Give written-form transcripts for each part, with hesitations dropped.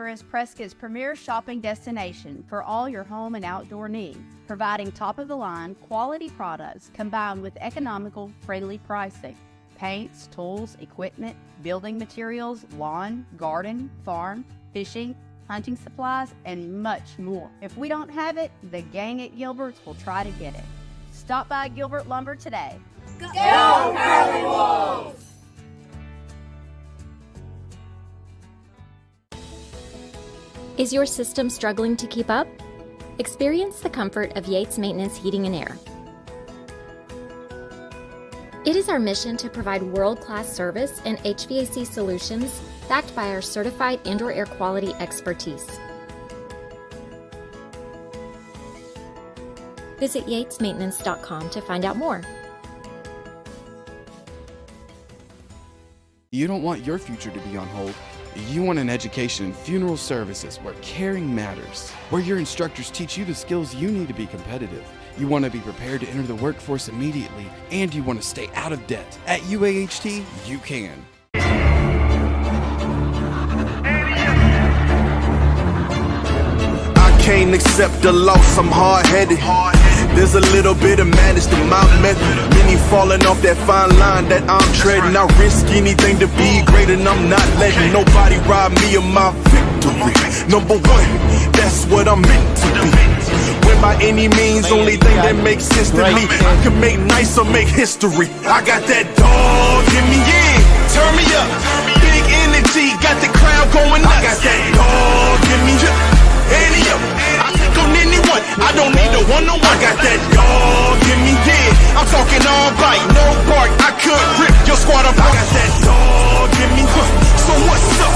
Lumber is Prescott's premier shopping destination for all your home and outdoor needs, providing top-of-the-line quality products combined with economical, friendly pricing. Paints, tools, equipment, building materials, lawn, garden, farm, fishing, hunting supplies, and much more. If we don't have it, the gang at Gilbert's will try to get it. Stop by Gilbert Lumber today. Go Curly Wolves! Is your system struggling to keep up? Experience the comfort of Yates Maintenance Heating and Air. It is our mission to provide world-class service and HVAC solutions backed by our certified indoor air quality expertise. Visit yatesmaintenance.com to find out more. You don't want your future to be on hold. You want an education in funeral services where caring matters, where your instructors teach you the skills you need to be competitive. You want to be prepared to enter the workforce immediately, and you want to stay out of debt. At UAHT, you can. I can't accept the loss, I'm hard-headed. There's a little bit of madness to my method. Many falling off that fine line that I'm treading. I risk anything to be great, and I'm not letting nobody rob me of my victory. Number one, that's what I'm meant to be. When by any means, only thing that makes sense to me, I can make nice or make history. I got that dog in me, yeah, turn me up. Big energy, got the crowd going nuts. I got that dog in me, any up. I take on anyone, I don't need a one-on-one. I got that dog in me, yeah. I'm talking all bite, no bark. I could rip your squad apart. I got that dog in me, so what's up?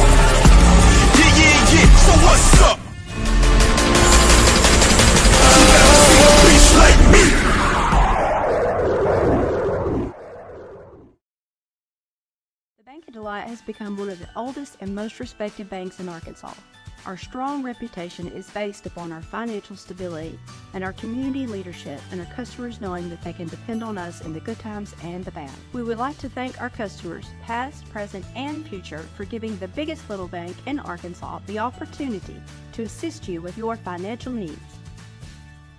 Yeah, yeah, yeah, so what's up? You never seen a bitch like me. The Bank of Delight has become one of the oldest and most respected banks in Arkansas. Our strong reputation is based upon our financial stability and our community leadership, and our customers knowing that they can depend on us in the good times and the bad. We would like to thank our customers, past, present, and future, for giving the biggest little bank in Arkansas the opportunity to assist you with your financial needs.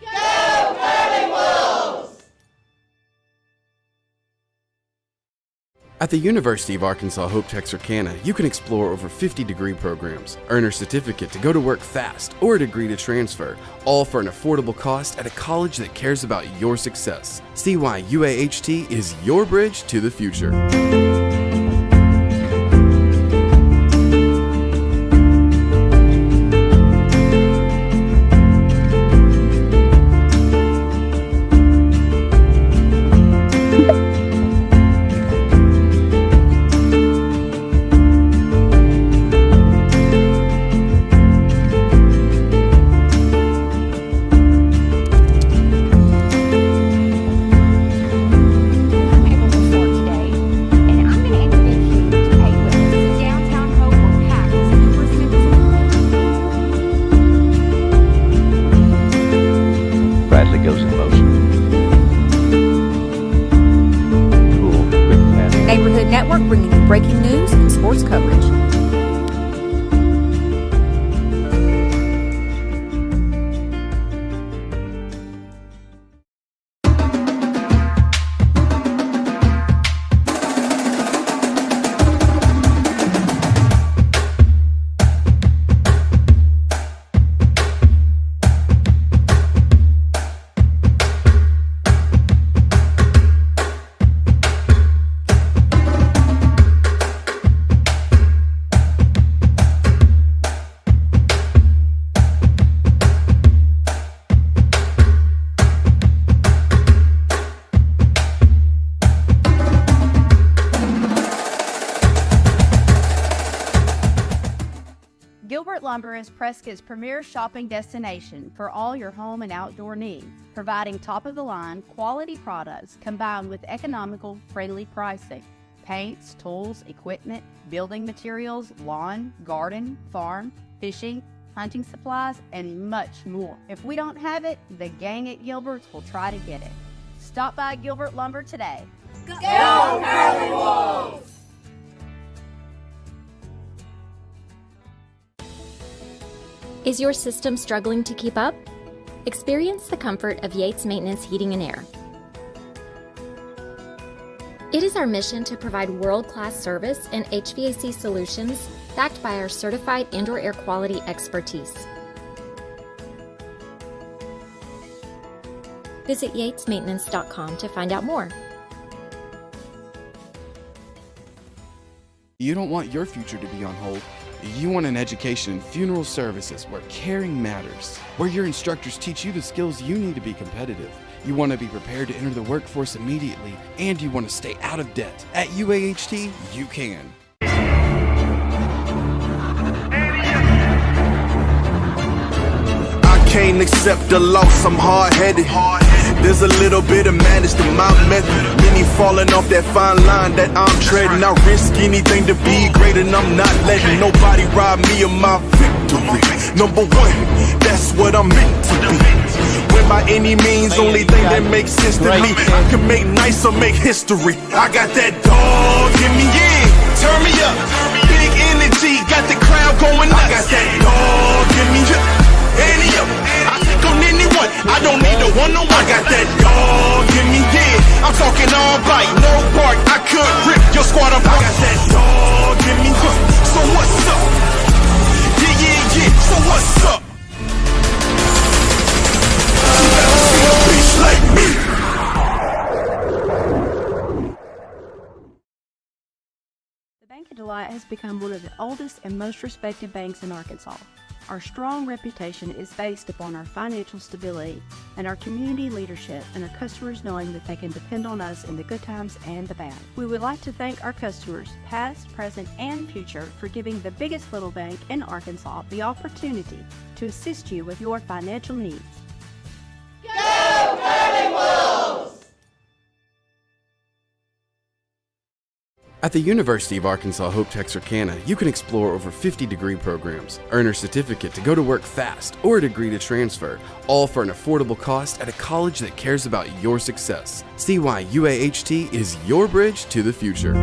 Go Curly Wolves! At the University of Arkansas Hope Texarkana, you can explore over 50 degree programs, earn a certificate to go to work fast, or a degree to transfer, all for an affordable cost at a college that cares about your success. See why UAHT is your bridge to the future. Bringing you breaking news and sports coverage. Gilbert Lumber is Prescott's premier shopping destination for all your home and outdoor needs, providing top-of-the-line quality products combined with economical, friendly pricing. Paints, tools, equipment, building materials, lawn, garden, farm, fishing, hunting supplies, and much more. If we don't have it, the gang at Gilbert's will try to get it. Stop by Gilbert Lumber today. Go Curly Wolves! Is your system struggling to keep up? Experience the comfort of Yates Maintenance Heating and Air. It is our mission to provide world-class service and HVAC solutions backed by our certified indoor air quality expertise. Visit yatesmaintenance.com to find out more. You don't want your future to be on hold. You want an education in funeral services where caring matters, where your instructors teach you the skills you need to be competitive. You want to be prepared to enter the workforce immediately, and you want to stay out of debt. At UAHT, you can. I can't accept the loss, I'm hard-headed. There's a little bit of madness to my method. Many falling off that fine line that I'm treading. I risk anything to be great, and I'm not letting nobody rob me of my victory. Number one, that's what I'm meant to be. When by any means, only thing that makes sense to me, I can make nice or make history. I got that dog in me, yeah, turn me up. Big energy, got the crowd going nuts. I got that dog in me, yeah, any up. I take on anyone, I don't need a one-on-one. I got that dog in me, yeah, I'm talking all bite, no bark. I could rip your squad apart. I got that dog in me, so what's up? Yeah, yeah, yeah, so what's up? Like me. The Bank of Delight has become one of the oldest and most respected banks in Arkansas. Our strong reputation is based upon our financial stability and our community leadership and our customers knowing that they can depend on us in the good times and the bad. We would like to thank our customers, past, present, and future, for giving the biggest little bank in Arkansas the opportunity to assist you with your financial needs. Go Curly Wolves! At the University of Arkansas Hope Texarkana, you can explore over 50 degree programs, earn a certificate to go to work fast, or a degree to transfer, all for an affordable cost at a college that cares about your success. See why UAHT is your bridge to the future.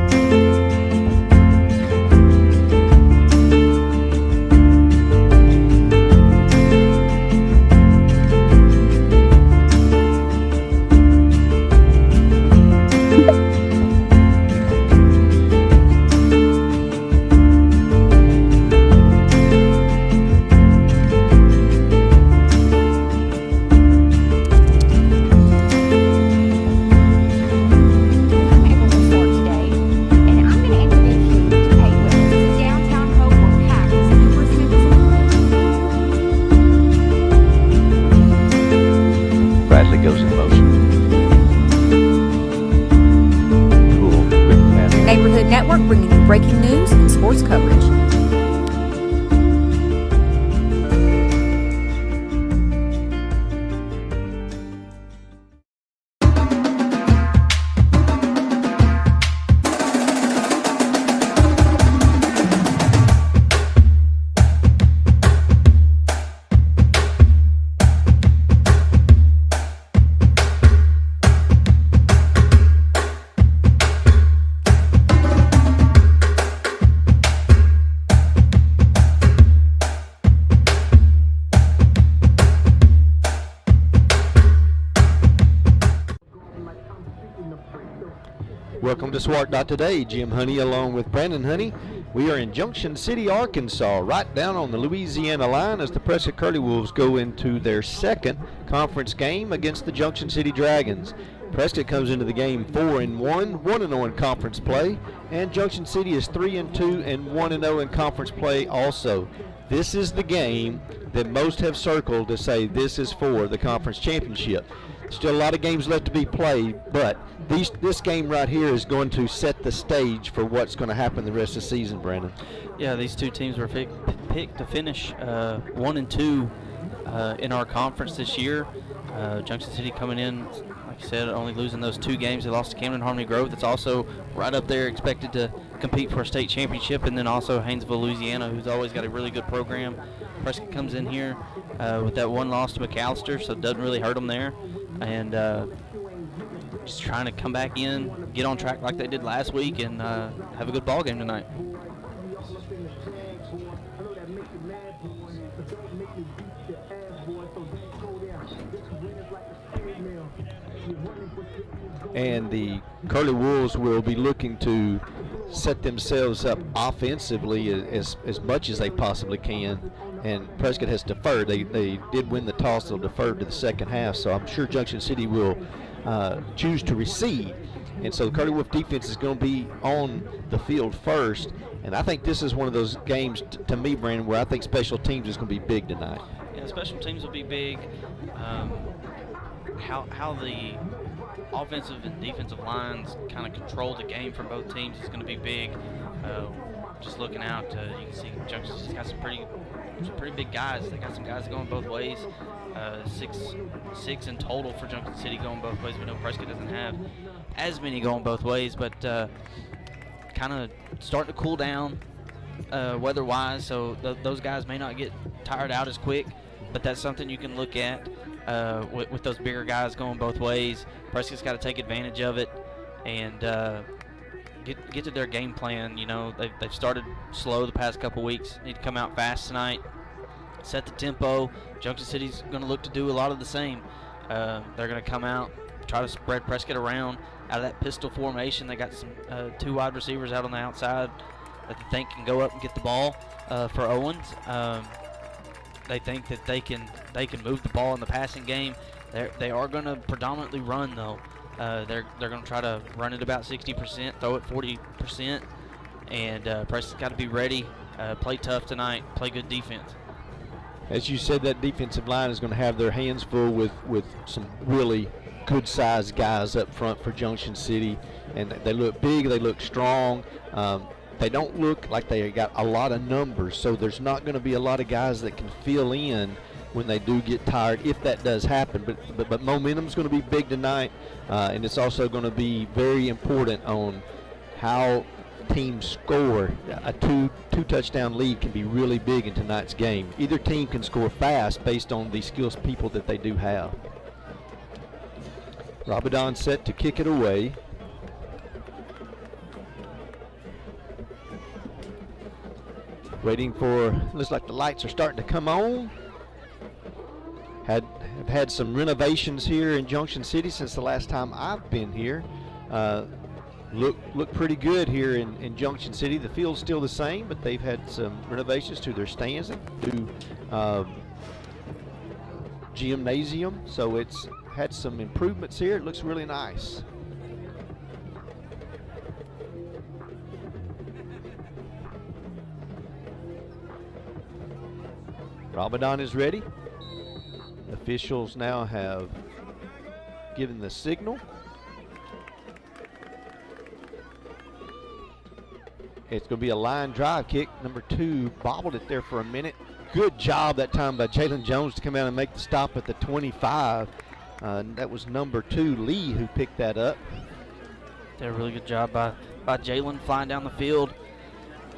Goes in motion. Cool. Neighborhood Network bringing you breaking news and sports coverage. Welcome to SWART Today. Jim Honey along with Brandon Honey. We are in Junction City, Arkansas, right down on the Louisiana line as the Prescott Curly Wolves go into their second conference game against the Junction City Dragons. Prescott comes into the game 4-1, 1-0 in conference play, and Junction City is 3-2 and 1-0 in conference play also. This is the game that most have circled to say this is for the conference championship. Still a lot of games left to be played, but this game right here is going to set the stage for what's going to happen the rest of the season, Brandon. Yeah, these two teams were picked to finish 1-2 in our conference this year. Junction City coming in, like you said, only losing those two games. They lost to Camden Harmony Grove. That's also right up there, expected to compete for a state championship, and then also Haynesville, Louisiana, who's always got a really good program. Prescott comes in here with that one loss to McAllister, so it doesn't really hurt them there. And just trying to come back in, get on track like they did last week, and have a good ball game tonight. And the Curly Wolves will be looking to set themselves up offensively as much as they possibly can. And Prescott has deferred. They did win the toss. They'll defer to the second half. So I'm sure Junction City will choose to recede. And so the Curly Wolf defense is going to be on the field first. And I think this is one of those games, to me, Brandon, where I think special teams is going to be big tonight. Yeah, special teams will be big. How the offensive and defensive lines kind of control the game for both teams is going to be big. Just looking out, you can see Junction City's got some pretty big guys. They got some guys going both ways. Six in total for Junction City going both ways. We know Prescott doesn't have as many going both ways, but kind of starting to cool down weather-wise, so those guys may not get tired out as quick, but that's something you can look at with those bigger guys going both ways. Prescott's got to take advantage of it and get to their game plan. You know, they've started slow the past couple weeks. Need to come out fast tonight, set the tempo. Junction City's going to look to do a lot of the same. They're going to come out, try to spread Prescott around out of that pistol formation. They got some 2 wide receivers out on the outside that they think can go up and get the ball for Owens. They think that they can move the ball in the passing game. They are going to predominantly run though. They're going to try to run it about 60%, throw it 40%, and Prescott's got to be ready, play tough tonight, play good defense. As you said, that defensive line is going to have their hands full with some really good-sized guys up front for Junction City, and they look big, they look strong. They don't look like they got a lot of numbers, so there's not going to be a lot of guys that can fill in when they do get tired, if that does happen. But momentum's going to be big tonight, and it's also going to be very important on how teams score. A two touchdown lead can be really big in tonight's game. Either team can score fast based on the skills people that they do have. Rabadon set to kick it away. Waiting for, looks like the lights are starting to come on. Have had some renovations here in Junction City since the last time I've been here. Look pretty good here in Junction City. The field's still the same, but they've had some renovations to their stands and to gymnasium, so it's had some improvements here. It looks really nice. Rabadon is ready. Officials now have given the signal. It's going to be a line drive kick. Number 2 bobbled it there for a minute. Good job that time by Jalen Jones to come out and make the stop at the 25. That was number 2, Lee, who picked that up. Did a really good job by Jalen flying down the field,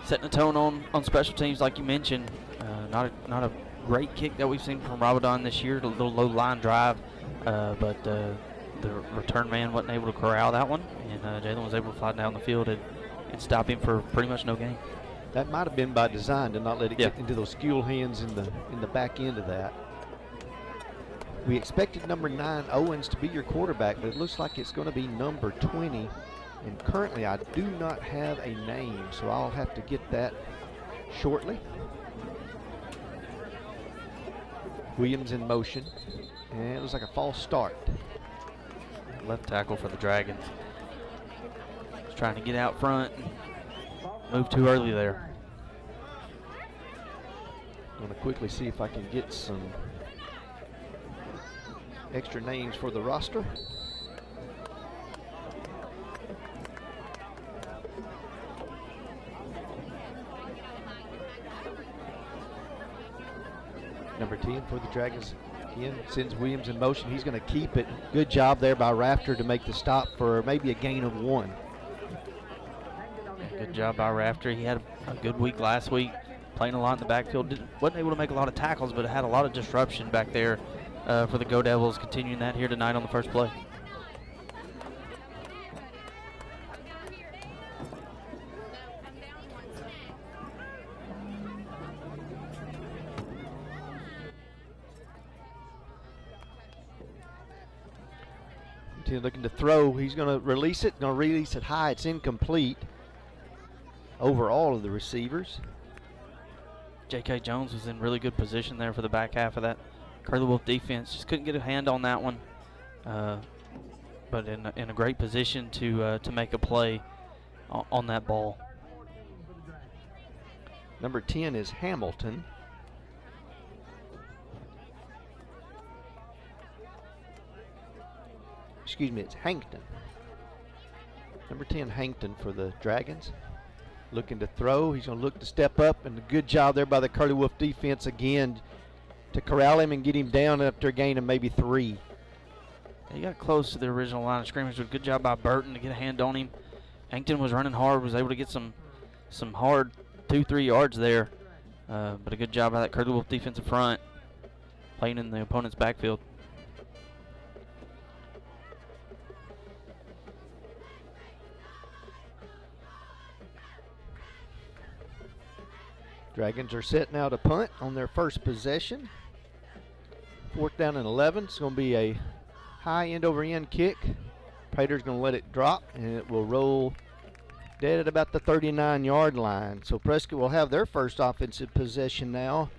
setting a tone on special teams like you mentioned. Not a great kick that we've seen from Rabadon this year, a little low line drive, but the return man wasn't able to corral that one, and Jalen was able to fly down the field and stop him for pretty much no gain. That might have been by design to not let it get into those skilled hands in the back end of that. We expected number 9 Owens to be your quarterback, but it looks like it's going to be number 20, and currently I do not have a name, so I'll have to get that shortly. Williams in motion, and it looks like a false start. Left tackle for the Dragons. Just trying to get out front and move too early there. I'm going to quickly see if I can get some extra names for the roster. Number 10 for the Dragons again sends Williams in motion. He's going to keep it. Good job there by Rafter to make the stop for maybe a gain of 1. Good job by Rafter. He had a good week last week, playing a lot in the backfield. Wasn't able to make a lot of tackles, but had a lot of disruption back there for the Go Devils, continuing that here tonight on the first play. Penalty looking to throw. He's going to release it. Going to release it high. It's incomplete over all of the receivers. J.K. Jones was in really good position there for the back half of that Curly Wolf defense. Just couldn't get a hand on that one, but in a great position to make a play on that ball. Number 10 is Hamilton. Excuse me, it's Hankton. Number 10, Hankton for the Dragons. Looking to throw. He's going to look to step up, and a good job there by the Curly Wolf defense again to corral him and get him down after a gain of maybe 3. He got close to the original line of scrimmage, but good job by Burton to get a hand on him. Hankton was running hard, was able to get some hard 2-3 yards there, but a good job by that Curly Wolf defensive front playing in the opponent's backfield. Dragons are set now to punt on their first possession. 4th down and 11. It's going to be a high end over end kick. Prater's going to let it drop, and it will roll dead at about the 39-yard line. So Prescott will have their first offensive possession now.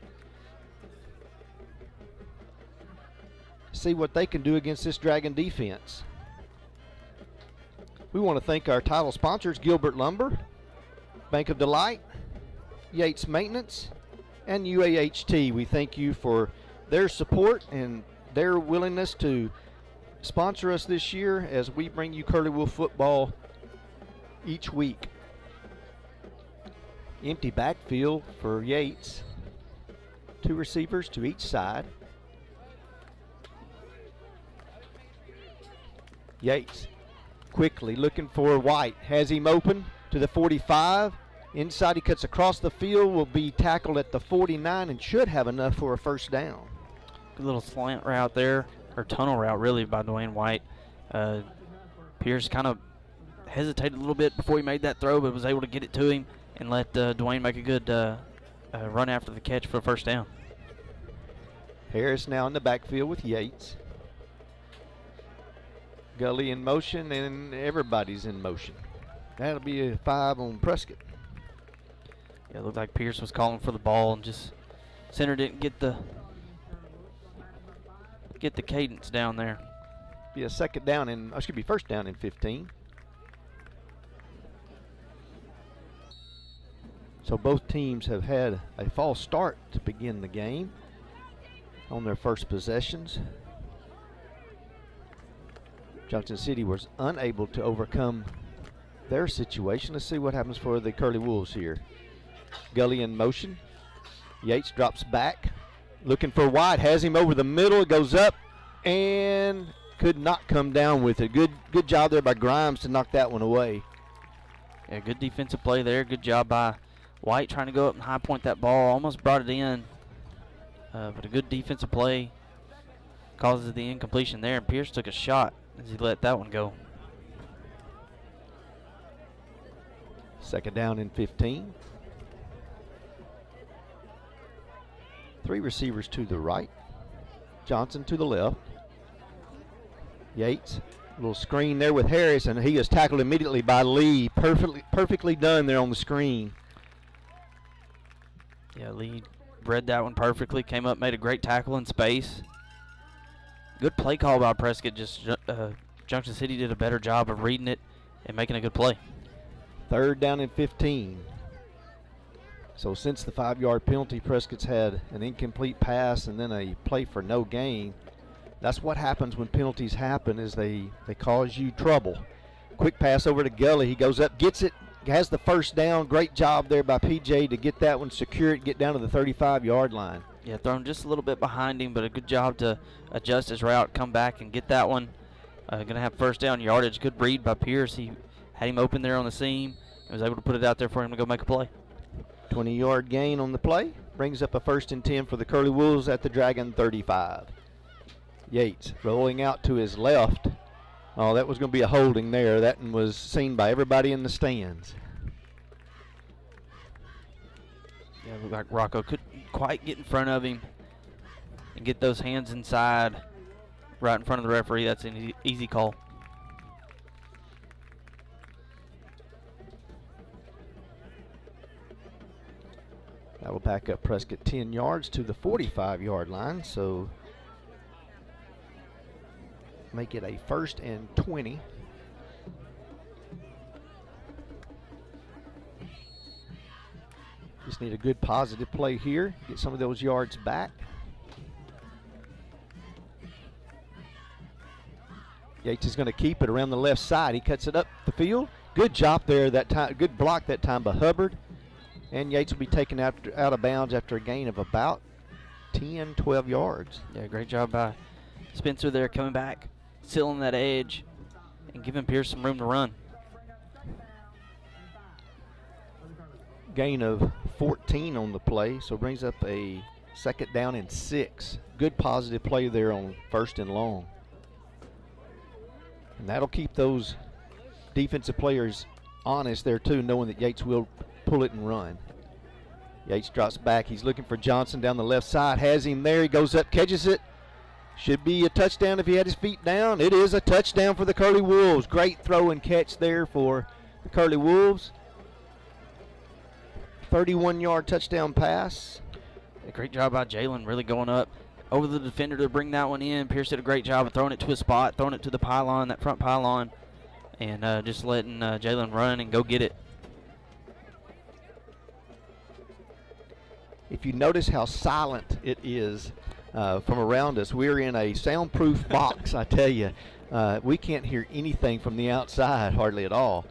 See what they can do against this Dragon defense. We want to thank our title sponsors, Gilbert Lumber, Bank of Delight, Yates Maintenance, and UAHT. We thank you for their support and their willingness to sponsor us this year as we bring you Curly Wolf football each week. Empty backfield for Yates. 2 receivers to each side. Yates quickly looking for White. Has him open to the 45. Inside, he cuts across the field, will be tackled at the 49 and should have enough for a first down. Good little slant route there, or tunnel route really, by Dwayne White. Pierce kind of hesitated a little bit before he made that throw, but was able to get it to him and let Dwayne make a good run after the catch for a first down. Harris now in the backfield with Yates. Gully in motion, and everybody's in motion. That'll be a 5 on Prescott. Yeah, it looked like Pierce was calling for the ball and just center didn't get the cadence down there. Be a first down in 15. So both teams have had a false start to begin the game on their first possessions. Junction City was unable to overcome their situation. Let's see what happens for the Curly Wolves here. Gully in motion. Yates drops back. Looking for White. Has him over the middle. Goes up and could not come down with it. Good job there by Grimes to knock that one away. Yeah, good defensive play there. Good job by White trying to go up and high point that ball. Almost brought it in. But a good defensive play causes the incompletion there. And Pierce took a shot as he let that one go. 2nd down and 15. 3 receivers to the right. Johnson to the left. Yates, a little screen there with Harris, and he is tackled immediately by Lee. Perfectly done there on the screen. Yeah, Lee read that one perfectly. Came up, made a great tackle in space. Good play call by Prescott. Just Junction City did a better job of reading it and making a good play. 3rd down and 15. So since the 5-yard penalty, Prescott's had an incomplete pass and then a play for no gain. That's what happens when penalties happen, is they cause you trouble. Quick pass over to Gully. He goes up, gets it, has the first down. Great job there by PJ to get that one, secure it, get down to the 35-yard line. Yeah, thrown just a little bit behind him, but a good job to adjust his route, come back and get that one. Going to have first down yardage. Good read by Pierce. He had him open there on the seam and was able to put it out there for him to go make a play. 20-yard gain on the play. Brings up a 1st and 10 for the Curly Wolves at the Dragon 35. Yates rolling out to his left. Oh, that was going to be a holding there. That one was seen by everybody in the stands. Yeah, it looked like Rocco couldn't quite get in front of him and get those hands inside right in front of the referee. That's an easy call. That'll back up Prescott 10 yards to the 45-yard line, so make it a 1st and 20. Just need a good positive play here, get some of those yards back. Yates is going to keep it around the left side. He cuts it up the field. Good job there that time. Good block that time by Hubbard. And Yates will be taken out of bounds after a gain of about 10, 12 yards. Yeah, great job by Spencer there coming back, sealing that edge, and giving Pierce some room to run. Gain of 14 on the play, so brings up a 2nd down and 6. Good positive play there on 1st and long. And that'll keep those defensive players honest there too, knowing that Yates will pull it and run. Yates drops back. He's looking for Johnson down the left side. Has him there. He goes up, catches it. Should be a touchdown if he had his feet down. It is a touchdown for the Curly Wolves. Great throw and catch there for the Curly Wolves. 31-yard touchdown pass. A great job by Jalen, really going up over the defender to bring that one in. Pierce did a great job of throwing it to a spot, throwing it to the pylon, that front pylon, and just letting Jalen run and go get it. If you notice how silent it is from around us, we're in a soundproof box, I tell you. We can't hear anything from the outside, hardly at all.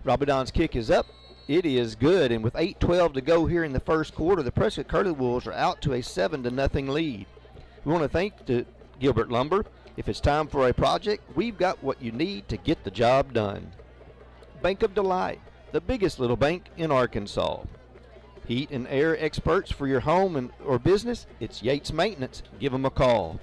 Rabadon's kick is up. It is good, and with 8:12 to go here in the first quarter, the Prescott Curly Wolves are out to a 7-0 lead. We want to thank Gilbert Lumber. If it's time for a project, we've got what you need to get the job done. Bank of Delight, the biggest little bank in Arkansas. Heat and air experts for your home or business, it's Yates Maintenance. Give them a call.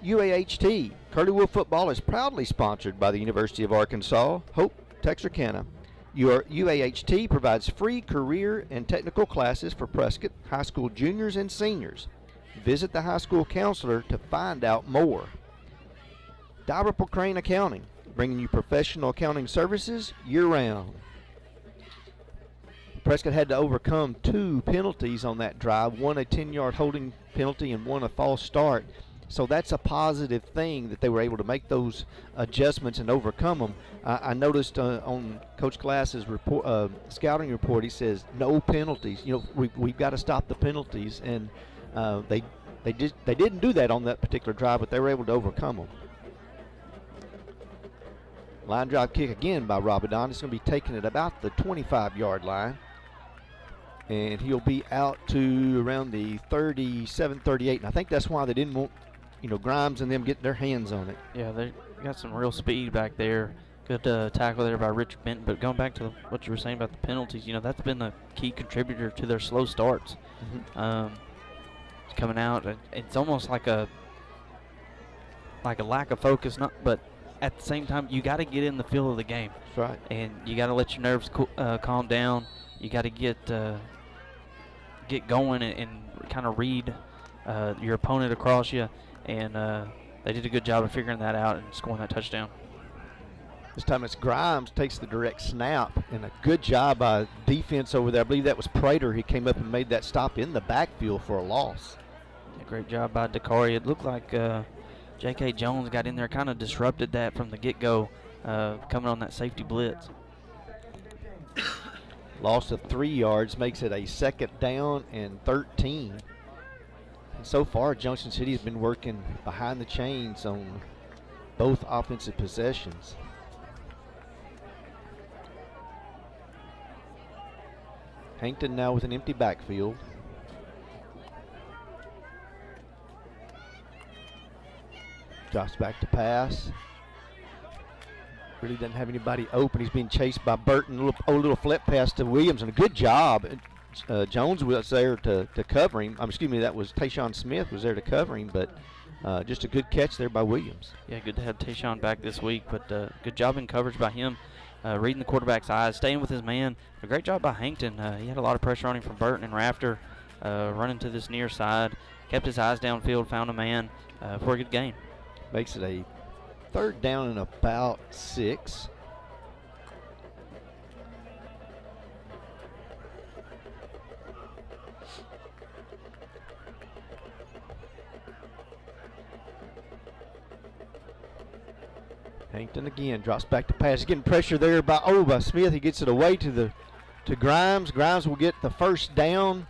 UAHT, Curly Wolf football is proudly sponsored by the University of Arkansas, Hope, Texarkana. Your UAHT provides free career and technical classes for Prescott high school juniors and seniors. Visit the high school counselor to find out more. Dalrymple Crane Accounting, bringing you professional accounting services year-round. Prescott had to overcome 2 penalties on that drive, one a 10-yard holding penalty and one a false start. So that's a positive thing that they were able to make those adjustments and overcome them. I noticed on Coach Glass's report, scouting report, he says no penalties. You know, we've got to stop the penalties, and they didn't do that on that particular drive, but they were able to overcome them. Line drive kick again by Rabadon. It's going to be taken at about the 25-yard line. And he'll be out to around the 37, 38. And I think that's why they didn't want, Grimes and them getting their hands on it. Yeah, they got some real speed back there. Good tackle there by Richard Benton. But going back to what you were saying about the penalties, that's been a key contributor to their slow starts. Mm-hmm. Coming out, it's almost like a lack of focus, but at the same time, you got to get in the feel of the game. That's right. And you got to let your nerves calm down. You got to get going and kind of read your opponent across you. And they did a good job of figuring that out and scoring that touchdown. This time it's Grimes takes the direct snap, and a good job by defense over there. I believe that was Prater. He came up and made that stop in the backfield for a loss. Yeah, great job by Dakari. It looked like J.K. Jones got in there, kind of disrupted that from the get-go, coming on that safety blitz. Loss of 3 yards makes it a 2nd down and 13. And so far, Junction City has been working behind the chains on both offensive possessions. Hankton now with an empty backfield. Drops back to pass. Really doesn't have anybody open. He's being chased by Burton. A little flip pass to Williams, and a good job. Jones was there to cover him. Excuse me, that was Tayshawn Smith was there to cover him, but just a good catch there by Williams. Yeah, good to have Tayshawn back this week, but good job in coverage by him, reading the quarterback's eyes, staying with his man. A great job by Hankton. He had a lot of pressure on him from Burton and Rafter, running to this near side, kept his eyes downfield, found a man for a good gain. Makes it a 3rd down and about 6. Hankton again drops back to pass. He's getting pressure there by Smith. He gets it away to Grimes. Grimes will get the first down,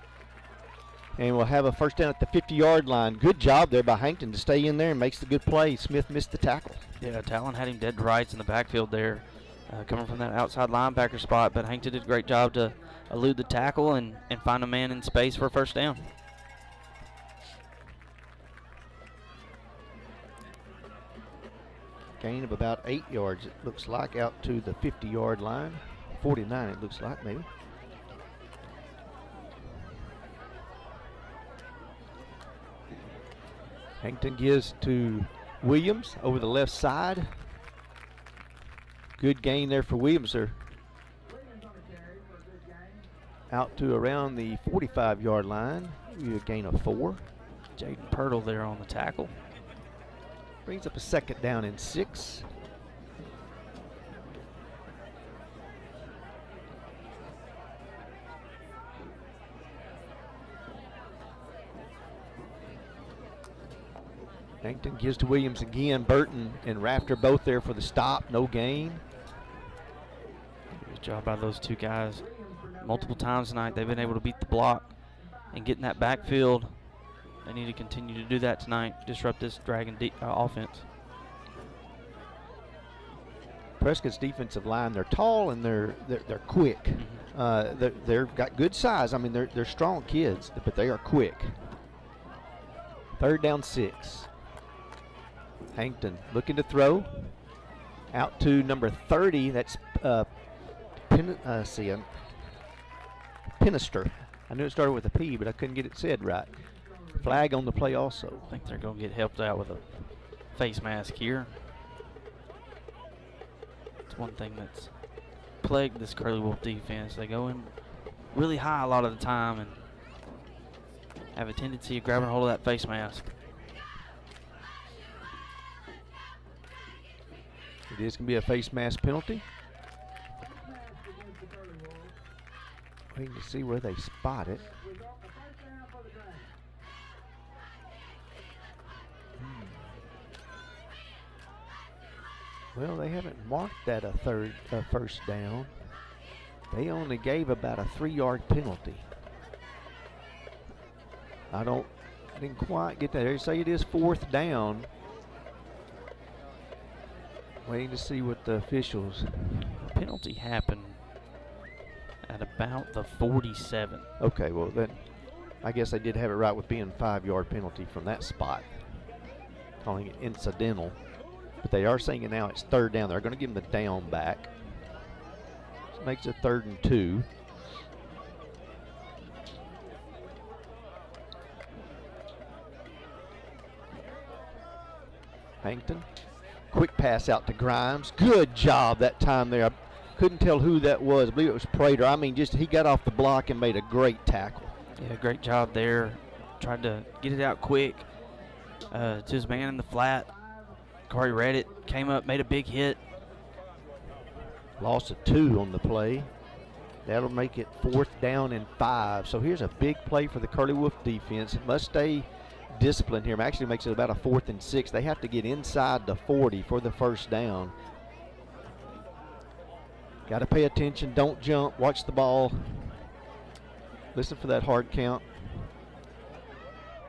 and we'll have a first down at the 50-yard line. Good job there by Hankton to stay in there and makes the good play. Smith missed the tackle. Yeah, Talon had him dead to rights in the backfield there, coming from that outside linebacker spot, but Hankton did a great job to elude the tackle and find a man in space for a first down. Gain of about 8 yards, it looks like, out to the 50-yard line. 49, it looks like, maybe. Hankton gives to Williams over the left side. Good gain there for Williams there. Out to around the 45-yard line. A gain of 4. Jaden Pirtle there on the tackle. Brings up a second down and 6. Hankton gives to Williams again. Burton and Rafter both there for the stop. No gain. Good job by those two guys. Multiple times tonight they've been able to beat the block and get in that backfield. They need to continue to do that tonight, disrupt this Dragon offense. Prescott's defensive line, they're tall and they're quick. They've got good size. I mean, they're strong kids, but they are quick. Third down 6. Hankton looking to throw. Out to number 30, that's Pinister. I knew it started with a P, but I couldn't get it said right. Flag on the play also. I think they're going to get helped out with a face mask here. It's one thing that's plagued this Curly Wolf defense. They go in really high a lot of the time and have a tendency of grabbing hold of that face mask. It is going to be a face mask penalty. Waiting to see where they spot it. Well, they haven't marked that a first down. They only gave about a 3-yard penalty. I didn't quite get that. They say it is 4th down. Waiting to see what the officials. The penalty happened at about the 47. Okay, well then, I guess they did have it right with being 5-yard penalty from that spot. Calling it incidental. But they are saying it now it's 3rd down. They're going to give them the down back. This makes it 3rd and 2. Hankton. Quick pass out to Grimes. Good job that time there. I couldn't tell who that was. I believe it was Prater. I mean, just he got off the block and made a great tackle. Yeah, great job there. Tried to get it out quick to his man in the flat. Corey read it, came up, made a big hit. Loss of 2 on the play. That'll make it 4th down and 5. So here's a big play for the Curly Wolf defense. It must stay disciplined here. It actually makes it about a 4th and 6. They have to get inside the 40 for the first down. Got to pay attention. Don't jump. Watch the ball. Listen for that hard count.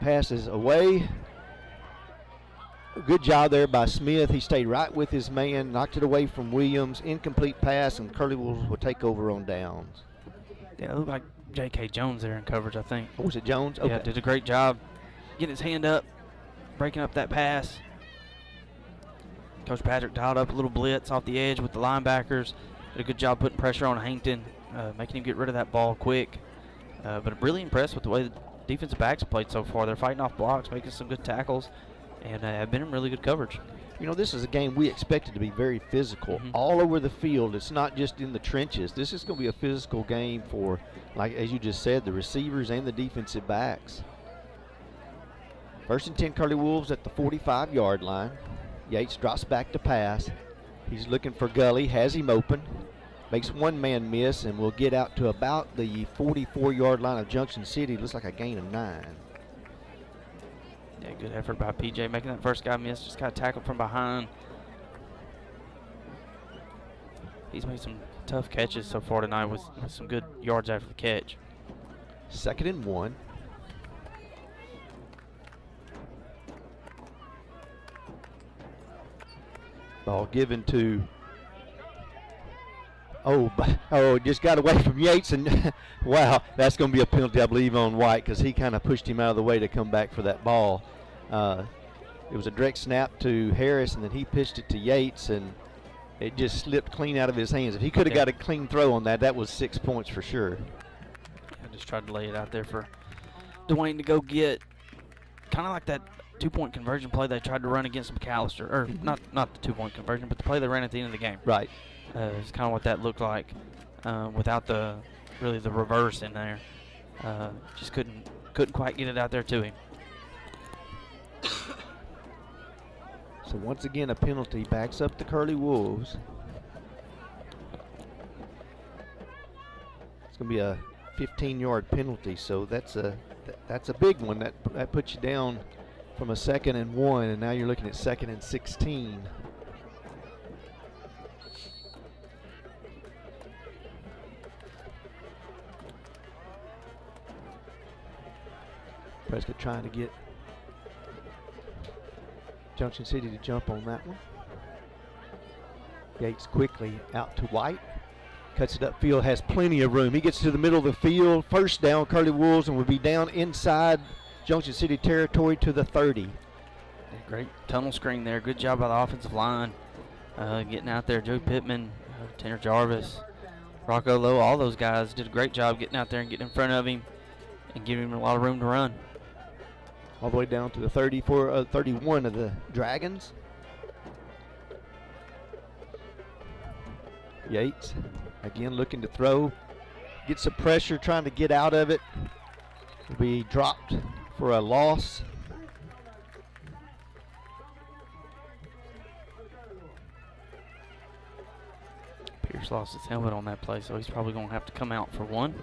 Passes away. Good job there by Smith. He stayed right with his man, knocked it away from Williams. Incomplete pass, and Curly Wolves will take over on downs. Yeah, it looked like J.K. Jones there in coverage, I think. Oh, was it Jones? Okay. Yeah, did a great job getting his hand up, breaking up that pass. Coach Patrick dialed up a little blitz off the edge with the linebackers. Did a good job putting pressure on Hankton, making him get rid of that ball quick. But I'm really impressed with the way the defensive backs have played so far. They're fighting off blocks, making some good tackles, and have been in really good coverage. You know, this is a game we expected to be very physical all over the field. It's not just in the trenches. This is going to be a physical game for, like as you just said, the receivers and the defensive backs. 1st and 10 Curly Wolves at the 45-yard line. Yates drops back to pass. He's looking for Gully, has him open. Makes one man miss and will get out to about the 44-yard line of Junction City. Looks like a gain of 9. Yeah, good effort by PJ making that first guy miss. Just got tackled from behind. he's made some tough catches so far tonight with some good yards after the catch. 2nd and 1. Ball given to, just got away from Yates, and wow, that's going to be a penalty, I believe, on White, because he kind of pushed him out of the way to come back for that ball. It was a direct snap to Harris, and then he pitched it to Yates, and it just slipped clean out of his hands. If he could have got a clean throw on that, that was 6 points for sure. I just tried to lay it out there for Dwayne to go get, kind of like that 2-point conversion play they tried to run against McAllister, or not the 2-point conversion, but the play they ran at the end of the game. Right. It's kind of what that looked like without the reverse in there. Just couldn't quite get it out there to him. So once again, a penalty backs up the Curly Wolves. It's going to be a 15-yard penalty, so that's a big one. That puts you down from a 2nd and 1, and now you're looking at 2nd and 16. Prescott trying to get Junction City to jump on that one. Yates quickly out to White. Cuts it upfield, has plenty of room. He gets to the middle of the field. First down, Curly Wolves, and will be down inside Junction City territory to the 30. Great tunnel screen there. Good job by the offensive line. Getting out there. Joe Pittman, Tanner Jarvis, Rocco Lowe, all those guys did a great job getting out there and getting in front of him and giving him a lot of room to run. All the way down to the 31 of the Dragons. Yates again looking to throw. Gets some pressure trying to get out of it. Will be dropped for a loss. Pierce lost his helmet on that play, so he's probably going to have to come out for one.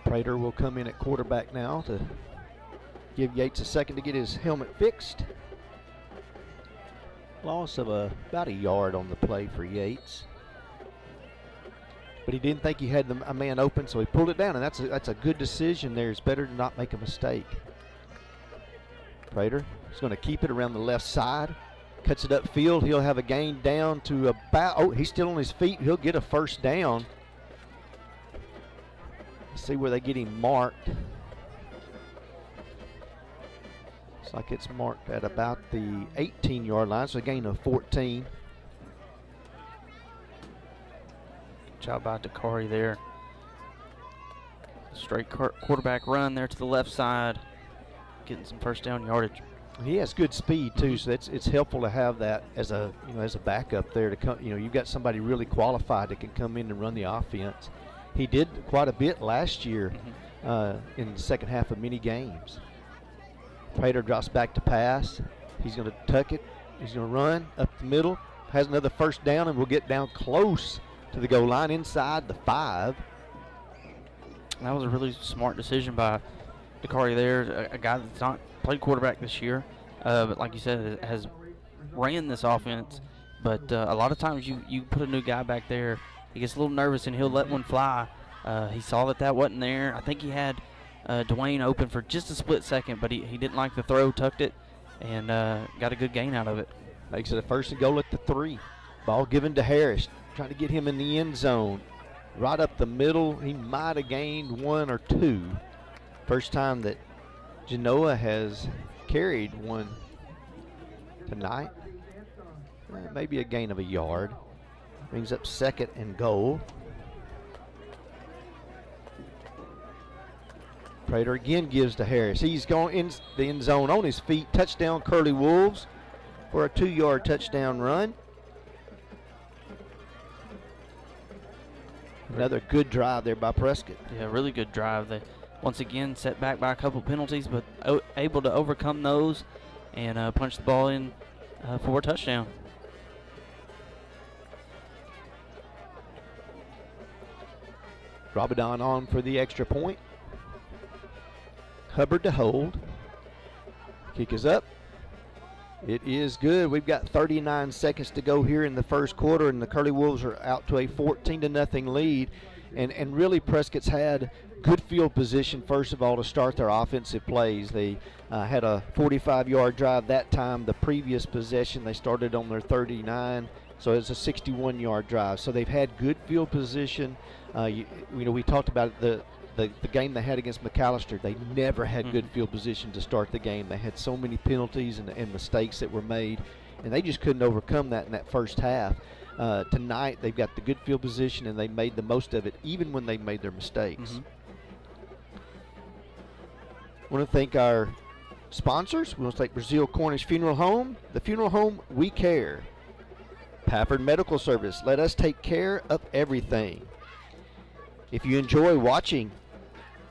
Prater will come in at quarterback now to give Yates a second to get his helmet fixed. Loss of about a yard on the play for Yates. But he didn't think he had a man open, so he pulled it down, and that's a good decision there. It's better to not make a mistake. Prater is going to keep it around the left side. Cuts it upfield. He'll have a gain down to about, he's still on his feet. He'll get a first down. Let's see where they get him marked. Looks like it's marked at about the 18-yard line, so a gain of 14. Good job by Dakari there. Straight quarterback run there to the left side, getting some first down yardage. He has good speed too, so it's helpful to have that as a backup there to come. You've got somebody really qualified that can come in and run the offense. He did quite a bit last year in the second half of many games. Prater drops back to pass. He's going to tuck it. He's going to run up the middle. Has another first down, and will get down close to the goal line inside the 5. That was a really smart decision by Dakari there, a guy that's not played quarterback this year, but like you said, has ran this offense. But a lot of times you put a new guy back there, he gets a little nervous and he'll let one fly. He saw that wasn't there. I think he had Dwayne open for just a split second, but he didn't like the throw, tucked it, and got a good gain out of it. Makes it a first and goal at the 3. Ball given to Harris, trying to get him in the end zone. Right up the middle, he might have gained 1 or 2. First time that Genoa has carried one tonight. Maybe a gain of a yard. Brings up second and goal. Prater again gives to Harris. He's going in the end zone on his feet. Touchdown Curly Wolves for a 2-yard touchdown run. Another good drive there by Prescott. Yeah, really good drive. They once again set back by a couple penalties, but able to overcome those and punch the ball in for a touchdown. Rabadon on for the extra point. Hubbard to hold. Kick is up. It is good. We've got 39 seconds to go here in the first quarter, and the Curly Wolves are out to a 14-0 lead. And really, Prescott's had good field position, first of all, to start their offensive plays. They had a 45-yard drive that time. The previous possession, they started on their 39, so it's a 61-yard drive. So they've had good field position. We talked about the game they had against McAllister. They never had good field position to start the game. They had so many penalties and mistakes that were made, and they just couldn't overcome that in that first half. Tonight, they've got the good field position, and they made the most of it, even when they made their mistakes. I want to thank our sponsors. We want to thank Brazil Cornish Funeral Home, the funeral home we care. Pafford Medical Service, let us take care of everything. If you enjoy watching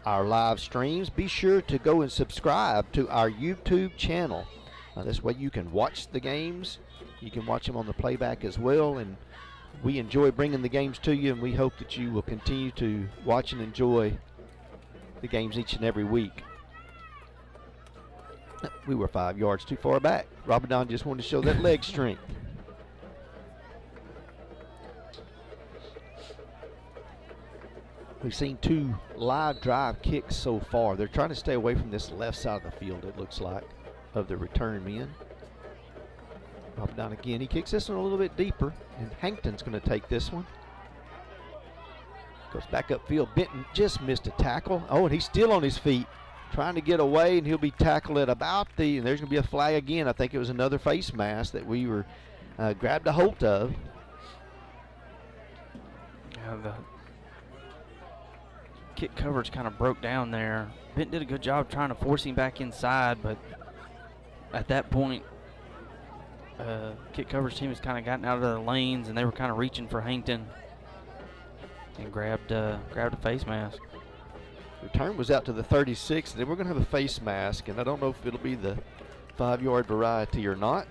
our live streams, be sure to go and subscribe to our YouTube channel. This way you can watch the games. You can watch them on the playback as well, and we enjoy bringing the games to you, and we hope that you will continue to watch and enjoy the games each and every week. We were 5 yards too far back. Robert just wanted to show that leg strength. We've seen 2 live drive kicks so far. They're trying to stay away from this left side of the field, it looks like, of the return men. Robert Don again. He kicks this one a little bit deeper, and Hankton's going to take this one. Goes back upfield. Benton just missed a tackle. Oh, and he's still on his feet, trying to get away, and he'll be tackled at about and there's going to be a flag again. I think it was another face mask that we were grabbed a hold of. Yeah, the kick coverage kind of broke down there. Benton did a good job trying to force him back inside, but at that point, kick coverage team has kind of gotten out of their lanes, and they were kind of reaching for Hankton and grabbed a face mask. Return was out to the 36. Then we're going to have a face mask, and I don't know if it'll be the 5-yard variety or not.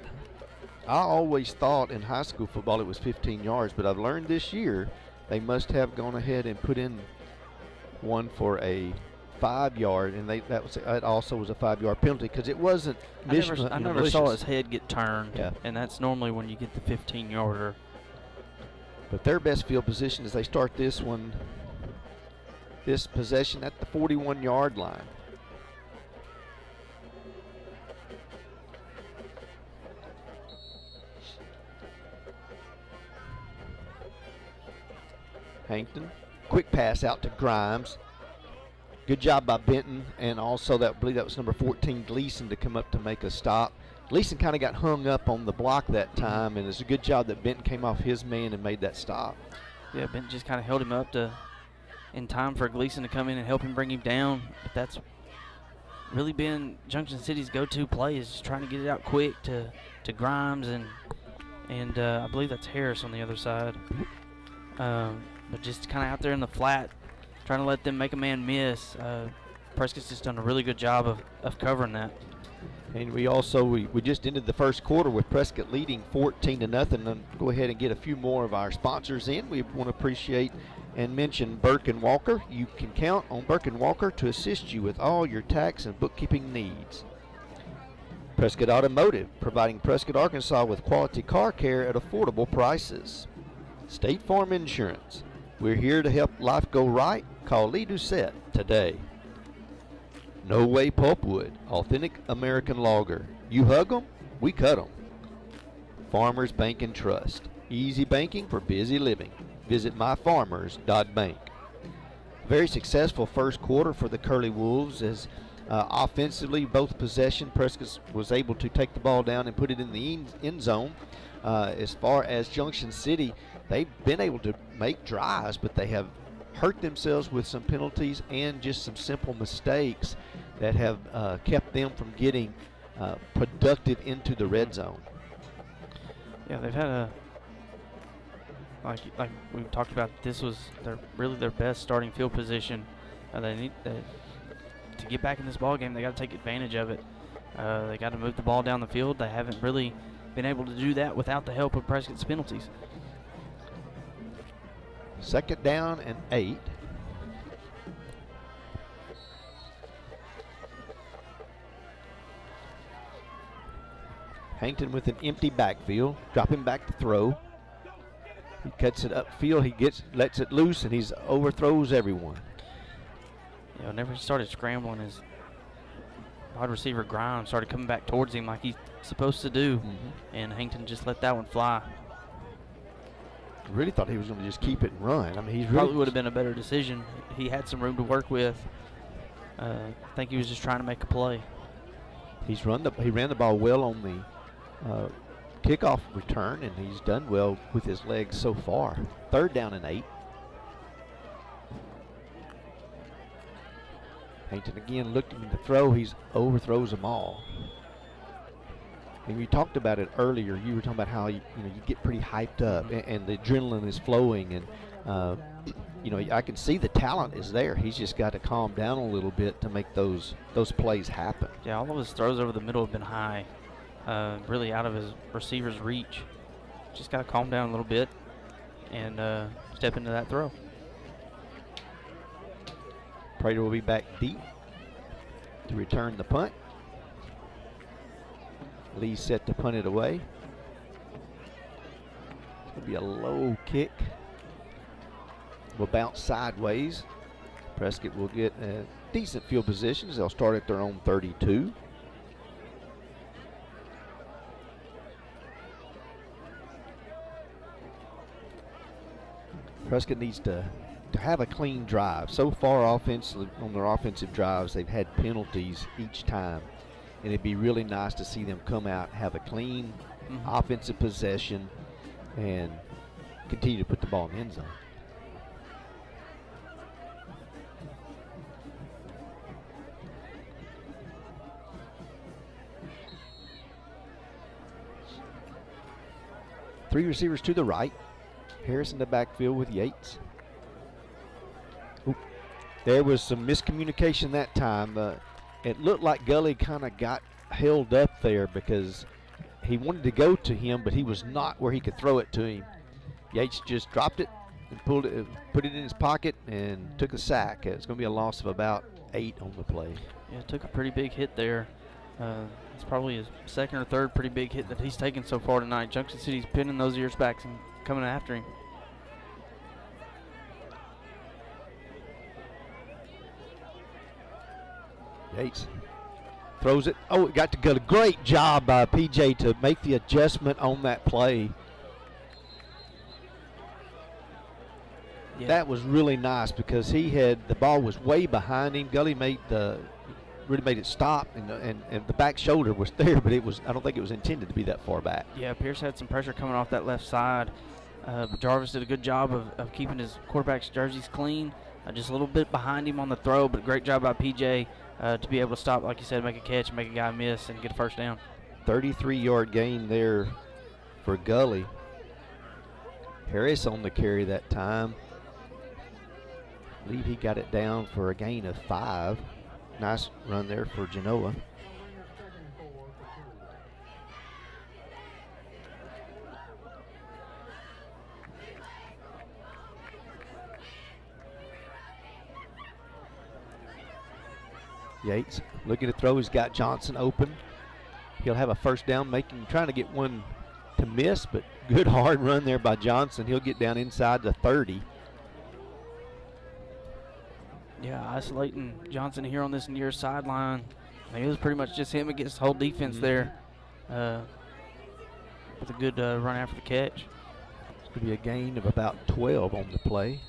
I always thought in high school football it was 15 yards, but I've learned this year they must have gone ahead and put in one for a 5-yard, and that also was a 5-yard penalty because it wasn't. I never saw his head get turned, and that's normally when you get the 15-yarder. But their best field position is they start this possession at the 41-yard line. Hankton, quick pass out to Grimes. Good job by Benton, and also I believe that was number 14, Gleason, to come up to make a stop. Gleason kind of got hung up on the block that time, and it's a good job that Benton came off his man and made that stop. Yeah, Benton just kind of held him up in time for Gleason to come in and help him bring him down. But that's really been Junction City's go-to play, is just trying to get it out quick to Grimes, and I believe that's Harris on the other side. But just kind of out there in the flat, trying to let them make a man miss. Prescott's just done a really good job of covering that. And we just ended the first quarter with Prescott leading 14-0. And go ahead and get a few more of our sponsors in. We want to appreciate and mention Burke & Walker. You can count on Burke & Walker to assist you with all your tax and bookkeeping needs. Prescott Automotive, providing Prescott, Arkansas with quality car care at affordable prices. State Farm Insurance. We're here to help life go right. Call Lee Doucette today. No Way Pulpwood, authentic American lager. You hug 'em, we cut 'em. Farmers Bank and Trust. Easy banking for busy living. Visit myfarmers.bank. Very successful first quarter for the Curly Wolves as offensively, both possession, Prescott was able to take the ball down and put it in the end zone. As far as Junction City, they've been able to make drives, but they have hurt themselves with some penalties and just some simple mistakes that have kept them from getting productive into the red zone. Yeah, they've had like we talked about, this was really their best starting field position. They need to get back in this ball game. They got to take advantage of it. They got to move the ball down the field. They haven't really been able to do that without the help of Prescott's penalties. Second down and 8. Hankton with an empty backfield, dropping back to throw. He cuts it upfield, lets it loose, and he's overthrows everyone. You know, whenever he started scrambling, his wide receiver Grimes started coming back towards him like he's supposed to do, and Hankton just let that one fly. I really thought he was going to just keep it and run. I mean, he probably would have been a better decision. He had some room to work with. I think he was just trying to make a play. He ran the ball well on the kickoff return, and he's done well with his legs so far. 3rd down and 8. Hankton again looking to throw. He overthrows them all. And we talked about it earlier. You were talking about how you get pretty hyped up, and the adrenaline is flowing, and I can see the talent is there. He's just got to calm down a little bit to make those plays happen. Yeah, all of his throws over the middle have been high, really out of his receiver's reach. Just got to calm down a little bit and step into that throw. Prater will be back deep to return the punt. Lee set to punt it away. It's going to be a low kick. Will bounce sideways. Prescott will get a decent field positions. They'll start at their own 32. Prescott needs to have a clean drive. So far on their offensive drives, they've had penalties each time. And it'd be really nice to see them come out, have a clean offensive possession, and continue to put the ball in the end zone. Three receivers to the right. Harris in the backfield with Yates. Oop. There was some miscommunication that time. It looked like Gully kind of got held up there because he wanted to go to him, but he was not where he could throw it to him. Yates just dropped it and put it in his pocket and took a sack. It's going to be a loss of about 8 on the play. Yeah, took a pretty big hit there. It's probably his 2nd or 3rd pretty big hit that he's taken so far tonight. Junction City's pinning those ears back and coming after him. Yates throws it. Oh, it got to go. Great job by PJ to make the adjustment on that play. Yeah. That was really nice because the ball was way behind him. Gully really made it stop, and the back shoulder was there, but I don't think it was intended to be that far back. Yeah, Pierce had some pressure coming off that left side. But Jarvis did a good job of keeping his quarterback's jerseys clean. Just a little bit behind him on the throw, but great job by PJ to be able to stop, like you said, make a catch, make a guy miss, and get a 1st down. 33-yard gain there for Gully. Harris on the carry that time. I believe he got it down for a gain of 5. Nice run there for Genoa. Yates looking to throw. He's got Johnson open. He'll have a 1st down, trying to get one to miss, but good hard run there by Johnson. He'll get down inside the 30. Yeah, isolating Johnson here on this near sideline. It was pretty much just him against the whole defense there with a good run after the catch. It's going to be a gain of about 12 on the play.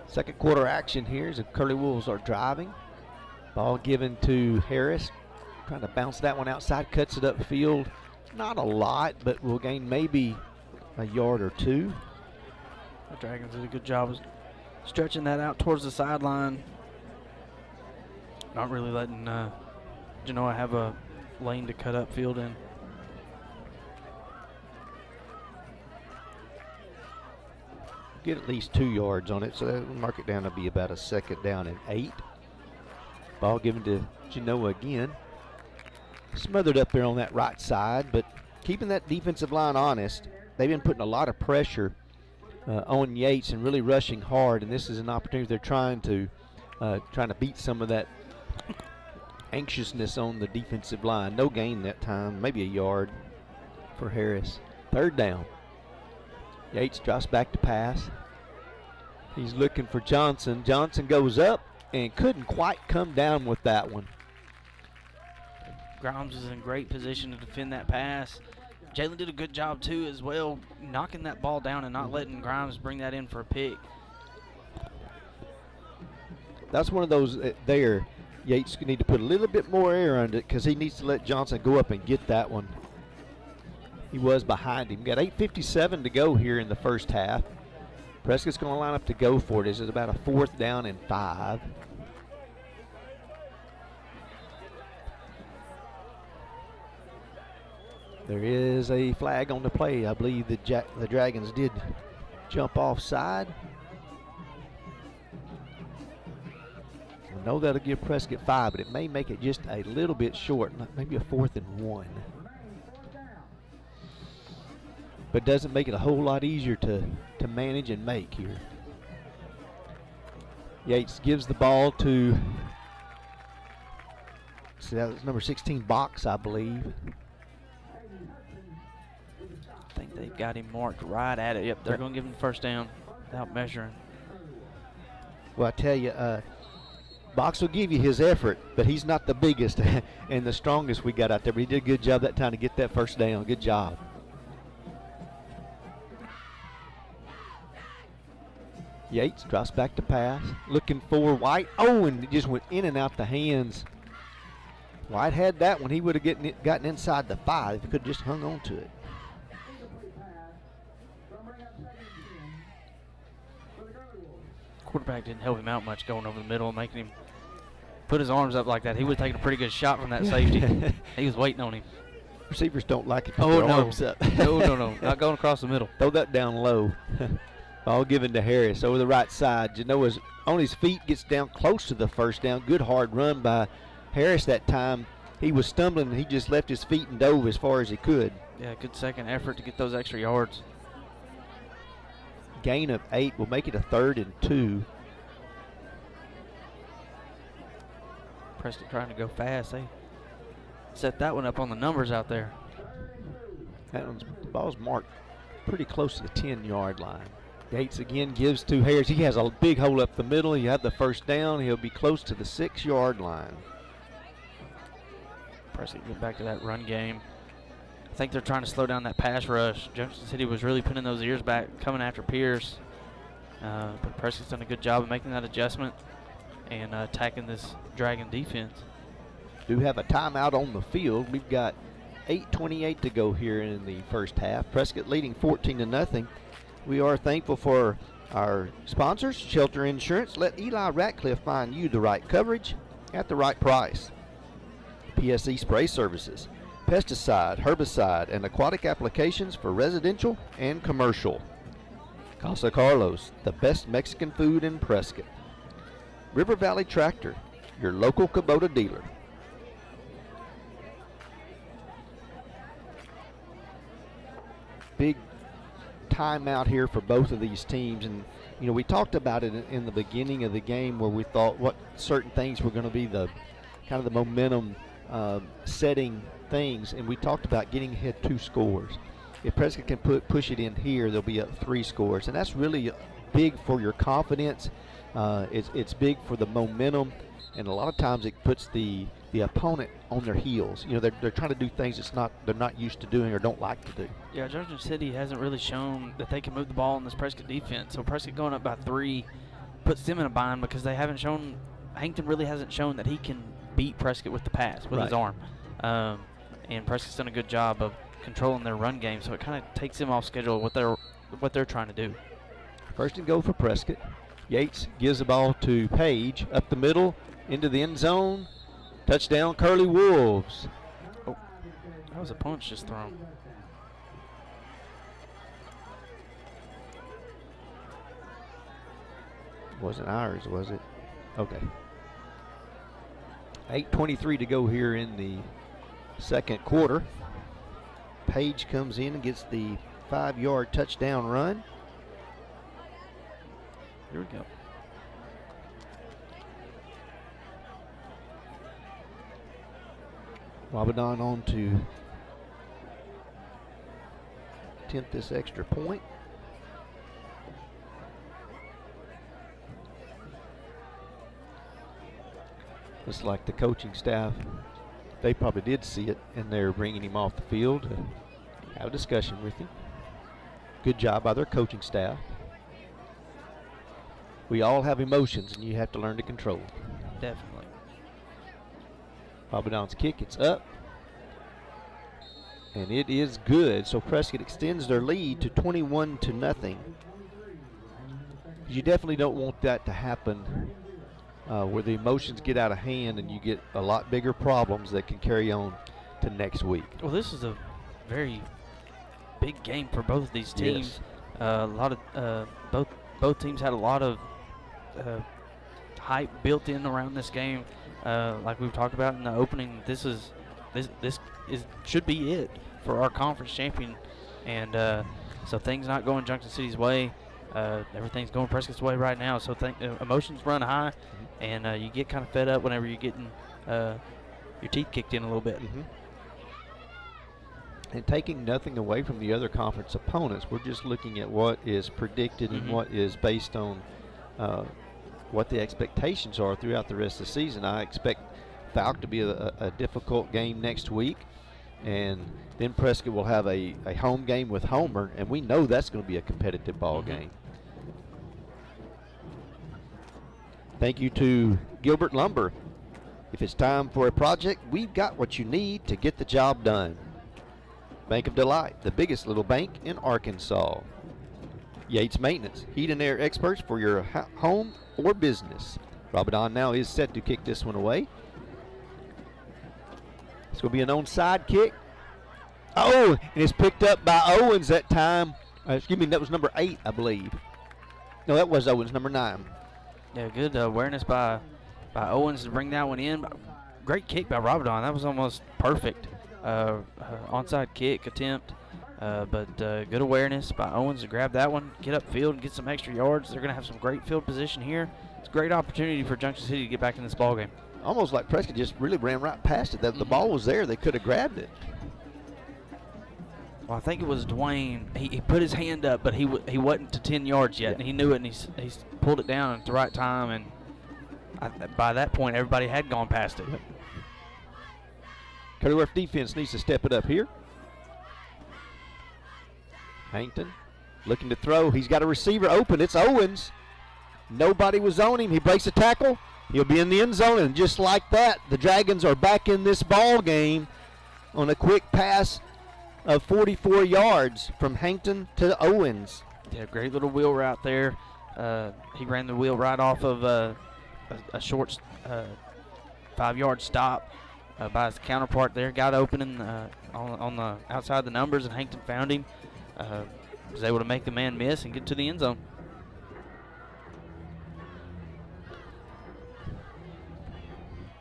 Second quarter action here as the Curly Wolves are driving. Ball given to Harris. Trying to bounce that one outside, cuts it upfield. Not a lot, but will gain maybe a yard or 2. The Dragons did a good job of stretching that out towards the sideline. Not really letting Genoa have a lane to cut upfield in. Get at least 2 yards on it, so that will mark it down to be about a 2nd down and 8. Ball given to Genoa again. Smothered up there on that right side, but keeping that defensive line honest. They've been putting a lot of pressure on Yates and really rushing hard, and this is an opportunity they're trying to beat some of that anxiousness on the defensive line. No gain that time, maybe a yard for Harris. Third down. Yates drops back to pass. He's looking for Johnson. Johnson goes up and couldn't quite come down with that one. Grimes is in great position to defend that pass. Jalen did a good job too as well, knocking that ball down and not letting Grimes bring that in for a pick. That's one of those there. Yates need to put a little bit more air under it because he needs to let Johnson go up and get that one. He was behind him. Got 8:57 to go here in the first half. Prescott's going to line up to go for it. This is about a 4th down and 5. There is a flag on the play. I believe the Dragons did jump offside. I know that'll give Prescott 5, but it may make it just a little bit short, maybe a 4th and 1. But doesn't make it a whole lot easier to manage and make here. Yates gives the ball to, see, that was number 16, Box, I believe. I think they've got him marked right at it. Yep, they're going to give him the first down without measuring. Well, I tell you, Box will give you his effort, but he's not the biggest and the strongest we got out there. But he did a good job that time to get that first down. Good job. Yates drops back to pass, looking for White. Oh, and it just went in and out the hands. White had that one. He would have gotten inside the 5 if he could have just hung on to it. Quarterback didn't help him out much going over the middle and making him put his arms up like that. He would have taken a pretty good shot from that safety. He was waiting on him. Receivers don't like it. Put their arms up. No. Not going across the middle. Throw that down low. Ball given to Harris over the right side. Genoa's on his feet, gets down close to the first down. Good hard run by Harris that time. He was stumbling and he just left his feet and dove as far as he could. Yeah, good second effort to get those extra yards. Gain of 8 will make it a 3rd and 2. Preston trying to go fast. They set that one up on the numbers out there. The ball's marked pretty close to the 10-yard line. Yates again gives to Harris. He has a big hole up the middle. He had the first down. He'll be close to the 6-yard line. Preston get back to that run game. I think they're trying to slow down that pass rush. Junction City was really putting those ears back, coming after Pierce. But Prescott's done a good job of making that adjustment and attacking this Dragon defense. Do have a timeout on the field. We've got 8:28 to go here in the first half. Prescott leading 14-0. We are thankful for our sponsors, Shelter Insurance. Let Eli Ratcliffe find you the right coverage at the right price. PSE Spray Services, pesticide, herbicide, and aquatic applications for residential and commercial. Casa Carlos, the best Mexican food in Prescott. River Valley Tractor, your local Kubota dealer. Big timeout here for both of these teams, and you know, we talked about it in the beginning of the game where we thought what certain things were going to be the kind of the momentum setting things, and we talked about getting ahead 2 scores. If Prescott can push it in here, they'll be up 3 scores, and that's really big for your confidence. It's big for the momentum, and a lot of times it puts the opponent on their heels. You know, they're trying to do things they're not used to doing or don't like to do. Yeah, Junction City hasn't really shown that they can move the ball in this Prescott defense. So Prescott going up by 3 puts them in a bind because they haven't shown, Hankton really hasn't shown that he can beat Prescott with the pass, with his arm. And Prescott's done a good job of controlling their run game, so it kind of takes them off schedule what they're trying to do. First and goal for Prescott. Yates gives the ball to Page up the middle into the end zone. Touchdown, Curly Wolves. Oh, that was a punch just thrown. Wasn't ours, was it? Okay. 8:23 to go here in the second quarter. Page comes in and gets the 5-yard touchdown run. Here we go. Wabadon on to attempt this extra point. Looks like the coaching staff, they probably did see it, and they're bringing him off the field to have a discussion with him. Good job by their coaching staff. We all have emotions, and you have to learn to control them. Definitely. Wabadon's kick, it's up. And it is good, so Prescott extends their lead to 21-0. You definitely don't want that to happen where the emotions get out of hand and you get a lot bigger problems that can carry on to next week. Well, this is a very big game for both of these teams. Yes. A lot of both teams had a lot of hype built in around this game. Like we've talked about in the opening, this should be it for our conference champion, and so things not going Junction City's way. Everything's going Prescott's way right now, so emotions run high, and you get kind of fed up whenever you're getting your teeth kicked in a little bit. And taking nothing away from the other conference opponents, we're just looking at what is predicted and what is based on what the expectations are throughout the rest of the season. I expect Falk to be a difficult game next week, and then Prescott will have a home game with Homer, and we know that's going to be a competitive ball game. Thank you to Gilbert Lumber. If it's time for a project, we've got what you need to get the job done. Bank of Delight, the biggest little bank in Arkansas. Yates Maintenance, heat and air experts for your home or business. Wabadon now is set to kick this one away. It's going to be an onside kick. Oh, and it's picked up by Owens that time. Excuse me, that was number 8, I believe. No, that was Owens, number 9. Yeah, good awareness by Owens to bring that one in. Great kick by Wabadon. That was almost perfect. Onside kick attempt, but good awareness by Owens to grab that one, get upfield and get some extra yards. They're going to have some great field position here. It's a great opportunity for Junction City to get back in this ball game. Almost like Prescott just really ran right past it. The ball was there. They could have grabbed it. Well, I think it was Dwayne. He put his hand up, but he wasn't to 10 yards yet, and he knew it, and he pulled it down at the right time, and by that point, everybody had gone past it. Cuddyworth defense needs to step it up here. Hankton looking to throw. He's got a receiver open. It's Owens. Nobody was on him. He breaks a tackle. He'll be in the end zone, and just like that, the Dragons are back in this ball game on a quick pass of 44 yards from Hankton to Owens. Yeah, great little wheel route there. He ran the wheel right off of a short 5-yard stop by his counterpart there. Got open on the outside of the numbers, and Hankton found him. Was able to make the man miss and get to the end zone.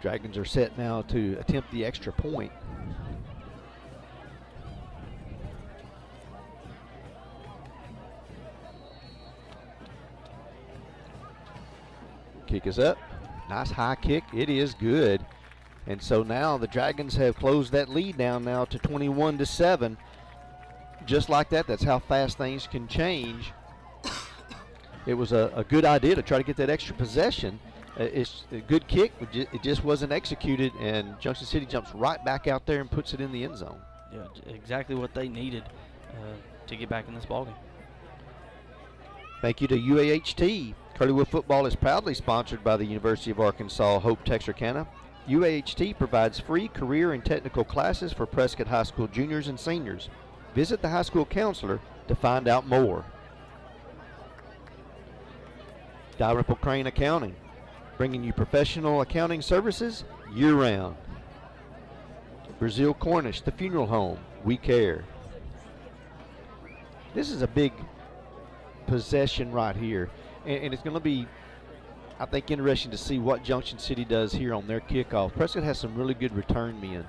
Dragons are set now to attempt the extra point. Kick is up. Nice high kick. It is good. And so now the Dragons have closed that lead down now to 21-7. Just like that, that's how fast things can change. It was a good idea to try to get that extra possession. It's a good kick, but it just wasn't executed, and Junction City jumps right back out there and puts it in the end zone. Yeah, exactly what they needed to get back in this ballgame. Thank you to UAHT. Curleywood football is proudly sponsored by the University of Arkansas Hope Texarkana. UAHT provides free career and technical classes for Prescott High School juniors and seniors. Visit the high school counselor to find out more. Dalrymple Crane Accounting, bringing you professional accounting services year-round. Brazil Cornish, the funeral home, we care. This is a big possession right here, and it's going to be, I think, interesting to see what Junction City does here on their kickoff. Prescott has some really good return men,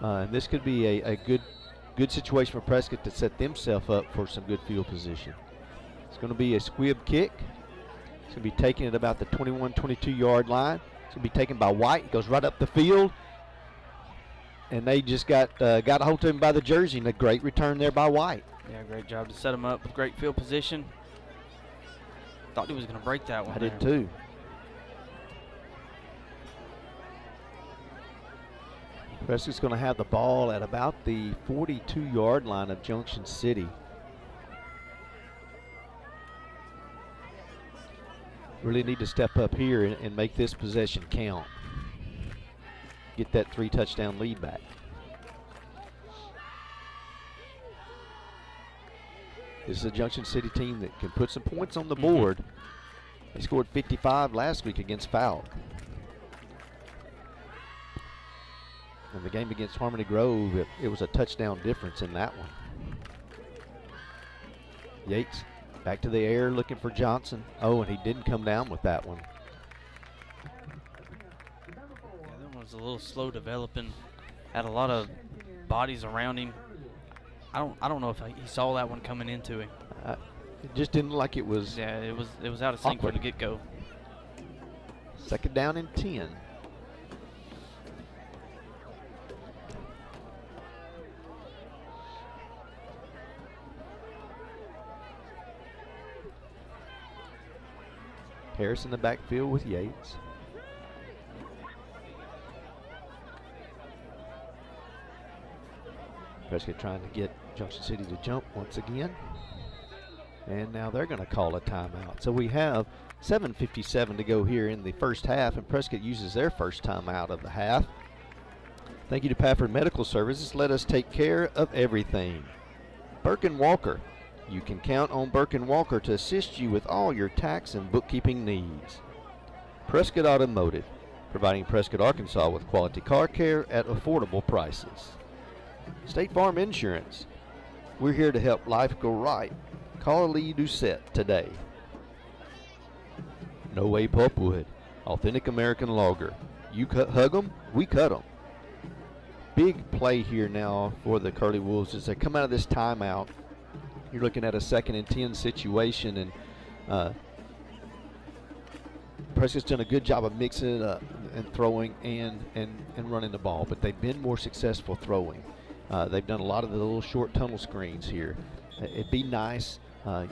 and this could be a good situation for Prescott to set themselves up for some good field position. It's going to be a squib kick. It's going to be taken at about the 21, 22-yard line. It's going to be taken by White. He goes right up the field. and they just got a hold of him by the jersey, and a great return there by White. Yeah, great job to set him up with great field position. Thought he was going to break that one. I did too. Prescott's going to have the ball at about the 42-yard line of Junction City. Really need to step up here and make this possession count. Get that 3-touchdown lead back. This is a Junction City team that can put some points on the board. They scored 55 last week against Falk. In the game against Harmony Grove, it was a touchdown difference in that one. Yates back to the air looking for Johnson. Oh, and he didn't come down with that one. Yeah, that one was a little slow developing. Had a lot of bodies around him. I don't know if he saw that one coming into him. It just didn't look like it was. Yeah, it was out of sync from the get-go. Second down and 10. Harris in the backfield with Yates. Prescott trying to get Junction City to jump once again. And now they're going to call a timeout. So we have 7:57 to go here in the first half, and Prescott uses their first timeout of the half. Thank you to Pafford Medical Services. Let us take care of everything. Burke & Walker. You can count on Burke & Walker to assist you with all your tax and bookkeeping needs. Prescott Automotive, providing Prescott, Arkansas with quality car care at affordable prices. State Farm Insurance. We're here to help life go right. Call Lee Doucette today. No Way Pulpwood, authentic American lager. You hug 'em, we cut 'em. Big play here now for the Curly Wolves as they come out of this timeout. You're looking at a 2nd and 10 situation, and Prescott's done a good job of mixing it up and throwing and running the ball, but they've been more successful throwing. They've done a lot of the little short tunnel screens here. It'd be nice,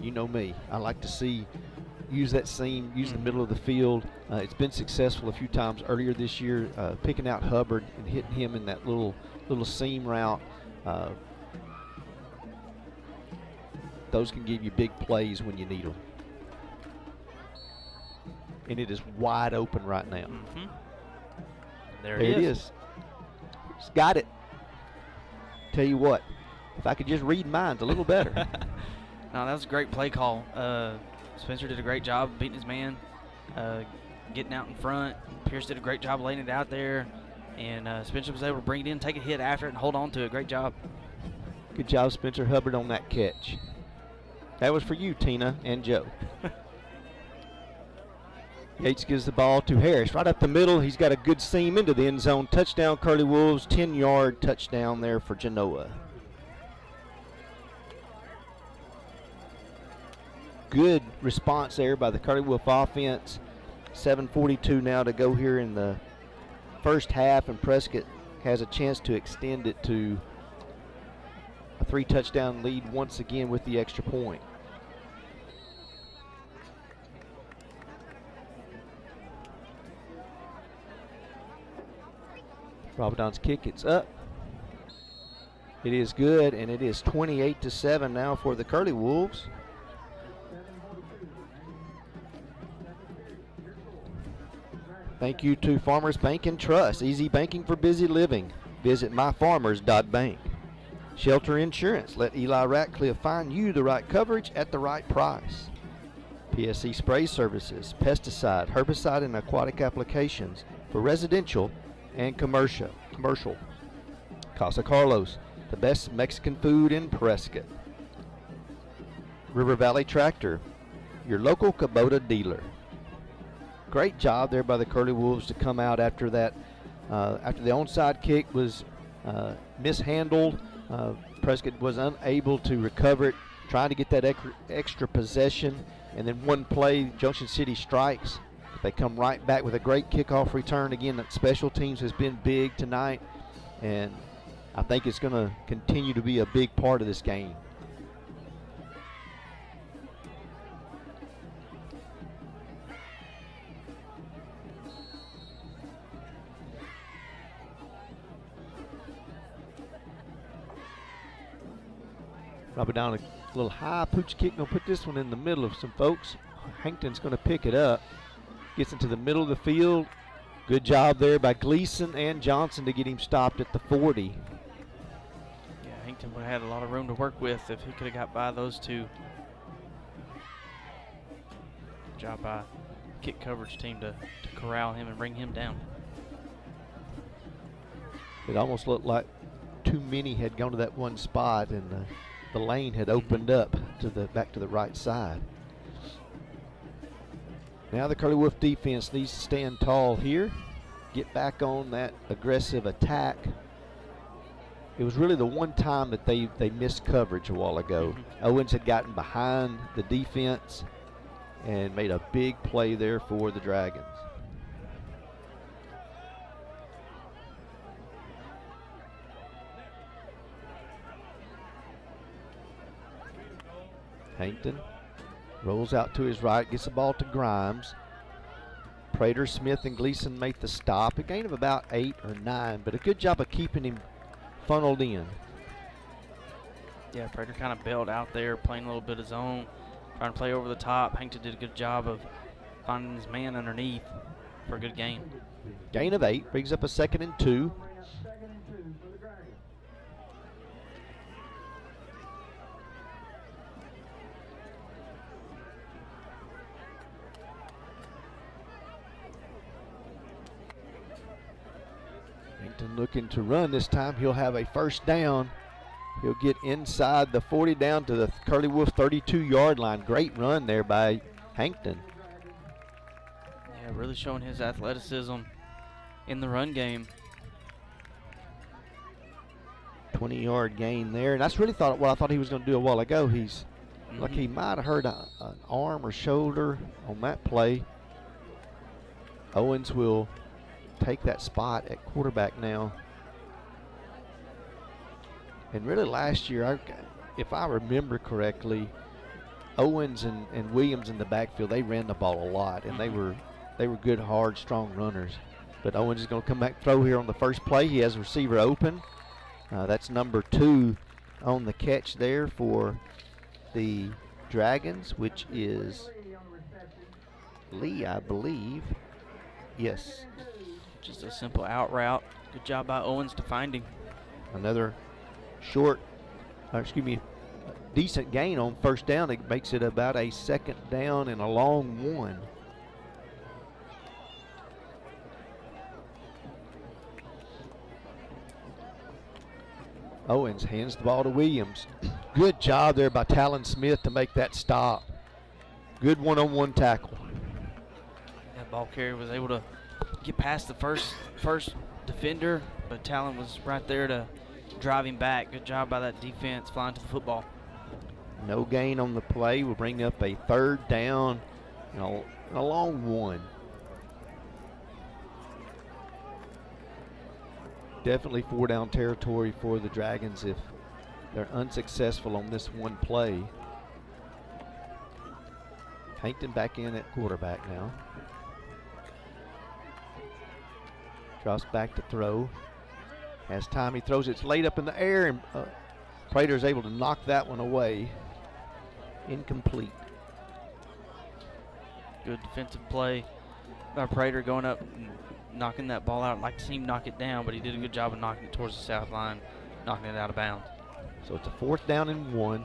you know me, I like to see use that seam, use the middle of the field. It's been successful a few times earlier this year, picking out Hubbard and hitting him in that little seam route. Those can give you big plays when you need them. And it is wide open right now. There it is. He's got it. Tell you what, if I could just read minds a little better. No, that was a great play call. Spencer did a great job beating his man, getting out in front. Pierce did a great job laying it out there. And Spencer was able to bring it in, take a hit after it, and hold on to it. Great job. Good job, Spencer Hubbard, on that catch. That was for you, Tina and Joe. Yates gives the ball to Harris right up the middle. He's got a good seam into the end zone. Touchdown, Curly Wolves. 10-yard touchdown there for Genoa. Good response there by the Curly Wolf offense. 7:42 now to go here in the first half, and Prescott has a chance to extend it to a 3-touchdown lead once again with the extra point. Rabadon's kick, it's up. It is good, and it is 28-7 now for the Curly Wolves. Thank you to Farmers Bank and Trust. Easy banking for busy living. Visit myfarmers.bank. Shelter Insurance. Let Eli Ratcliffe find you the right coverage at the right price. PSC Spray Services. Pesticide, herbicide, and aquatic applications for residential and commercial. Casa Carlos, the best Mexican food in Prescott. River Valley Tractor, your local Kubota dealer. Great job there by the Curly Wolves to come out after that. After the onside kick was mishandled, Prescott was unable to recover it, trying to get that extra possession, and then one play, Junction City strikes. They come right back with a great kickoff return. Again, that special teams has been big tonight, and I think it's going to continue to be a big part of this game. Probably down a little high. Pooch kick, going to put this one in the middle of some folks. Hankton's going to pick it up. Gets into the middle of the field. Good job there by Gleason and Johnson to get him stopped at the 40. Yeah, Hankton would have had a lot of room to work with if he could have got by those two. Good job by kick coverage team to corral him and bring him down. It almost looked like too many had gone to that one spot, and the lane had opened up to back to the right side. Now the Curly Wolf defense needs to stand tall here, get back on that aggressive attack. It was really the one time that they missed coverage a while ago. Owens had gotten behind the defense and made a big play there for the Dragons. Hankton rolls out to his right, gets the ball to Grimes. Prater, Smith, and Gleason make the stop. A gain of about 8 or 9, but a good job of keeping him funneled in. Yeah, Prater kind of bailed out there, playing a little bit of zone, trying to play over the top. Hankton did a good job of finding his man underneath for a good gain. Gain of 8, brings up a 2nd and 2. Looking to run this time. He'll have a first down. He'll get inside the 40 down to the Curly Wolf 32-yard line. Great run there by Hankton. Yeah, really showing his athleticism in the run game. 20-yard gain there, and that's really what I thought he was going to do a while ago. He's like he might have hurt an arm or shoulder on that play. Owens will take that spot at quarterback now. And really last year, if I remember correctly, Owens and Williams in the backfield, they ran the ball a lot, and they were good, hard, strong runners. But Owens is going to come back throw here on the first play. He has a receiver open. That's number 2 on the catch there for the Dragons, which is Lee, I believe. Yes. Just a simple out route. Good job by Owens to find him. Another decent gain on first down. It makes it about a 2nd down and a long 1. Owens hands the ball to Williams. Good job there by Talon Smith to make that stop. Good one-on-one tackle. That ball carrier was able to get past the first defender, but Talon was right there to drive him back. Good job by that defense flying to the football. No gain on the play will bring up a 3rd down and a long 1. Definitely 4-down territory for the Dragons if they're unsuccessful on this one play. Hankton back in at quarterback now. Drops back to throw. Has time, he throws it. It's laid up in the air, and Prater is able to knock that one away. Incomplete. Good defensive play by Prater going up and knocking that ball out. I'd like to see him knock it down, but he did a good job of knocking it towards the south line, knocking it out of bounds. So it's a 4th down and 1.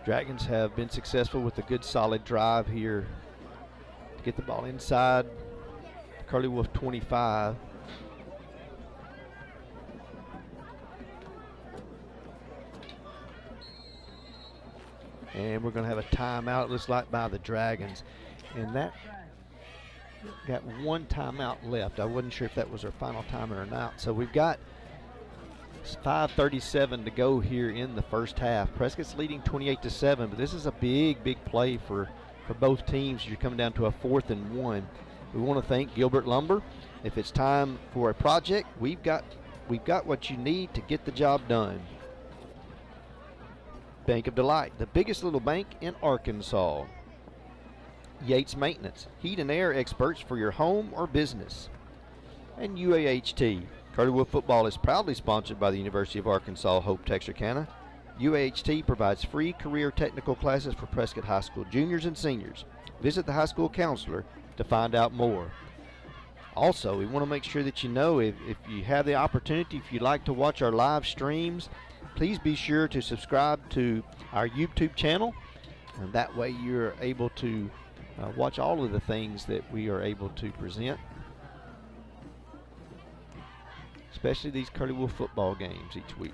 Dragons have been successful with a good solid drive here to get the ball inside Curly Wolf 25. And we're going to have a timeout, it looks like, by the Dragons. And that got one timeout left. I wasn't sure if that was our final timeout or not. So we've got 5:37 to go here in the first half. Prescott's leading 28-7, but this is a big play for both teams. You're coming down to a 4th and 1. We want to thank Gilbert Lumber. If it's time for a project, we've got what you need to get the job done. Bank of Delight, the biggest little bank in Arkansas. Yates Maintenance, heat and air experts for your home or business. And UAHT. Curly Wolf football is proudly sponsored by the University of Arkansas Hope Texarkana. UAHT provides free career technical classes for Prescott High School juniors and seniors. Visit the high school counselor to find out more. Also, we want to make sure that you know if you have the opportunity, if you'd like to watch our live streams, please be sure to subscribe to our YouTube channel, and that way you're able to watch all of the things that we are able to present, especially these Curly Wolf football games each week.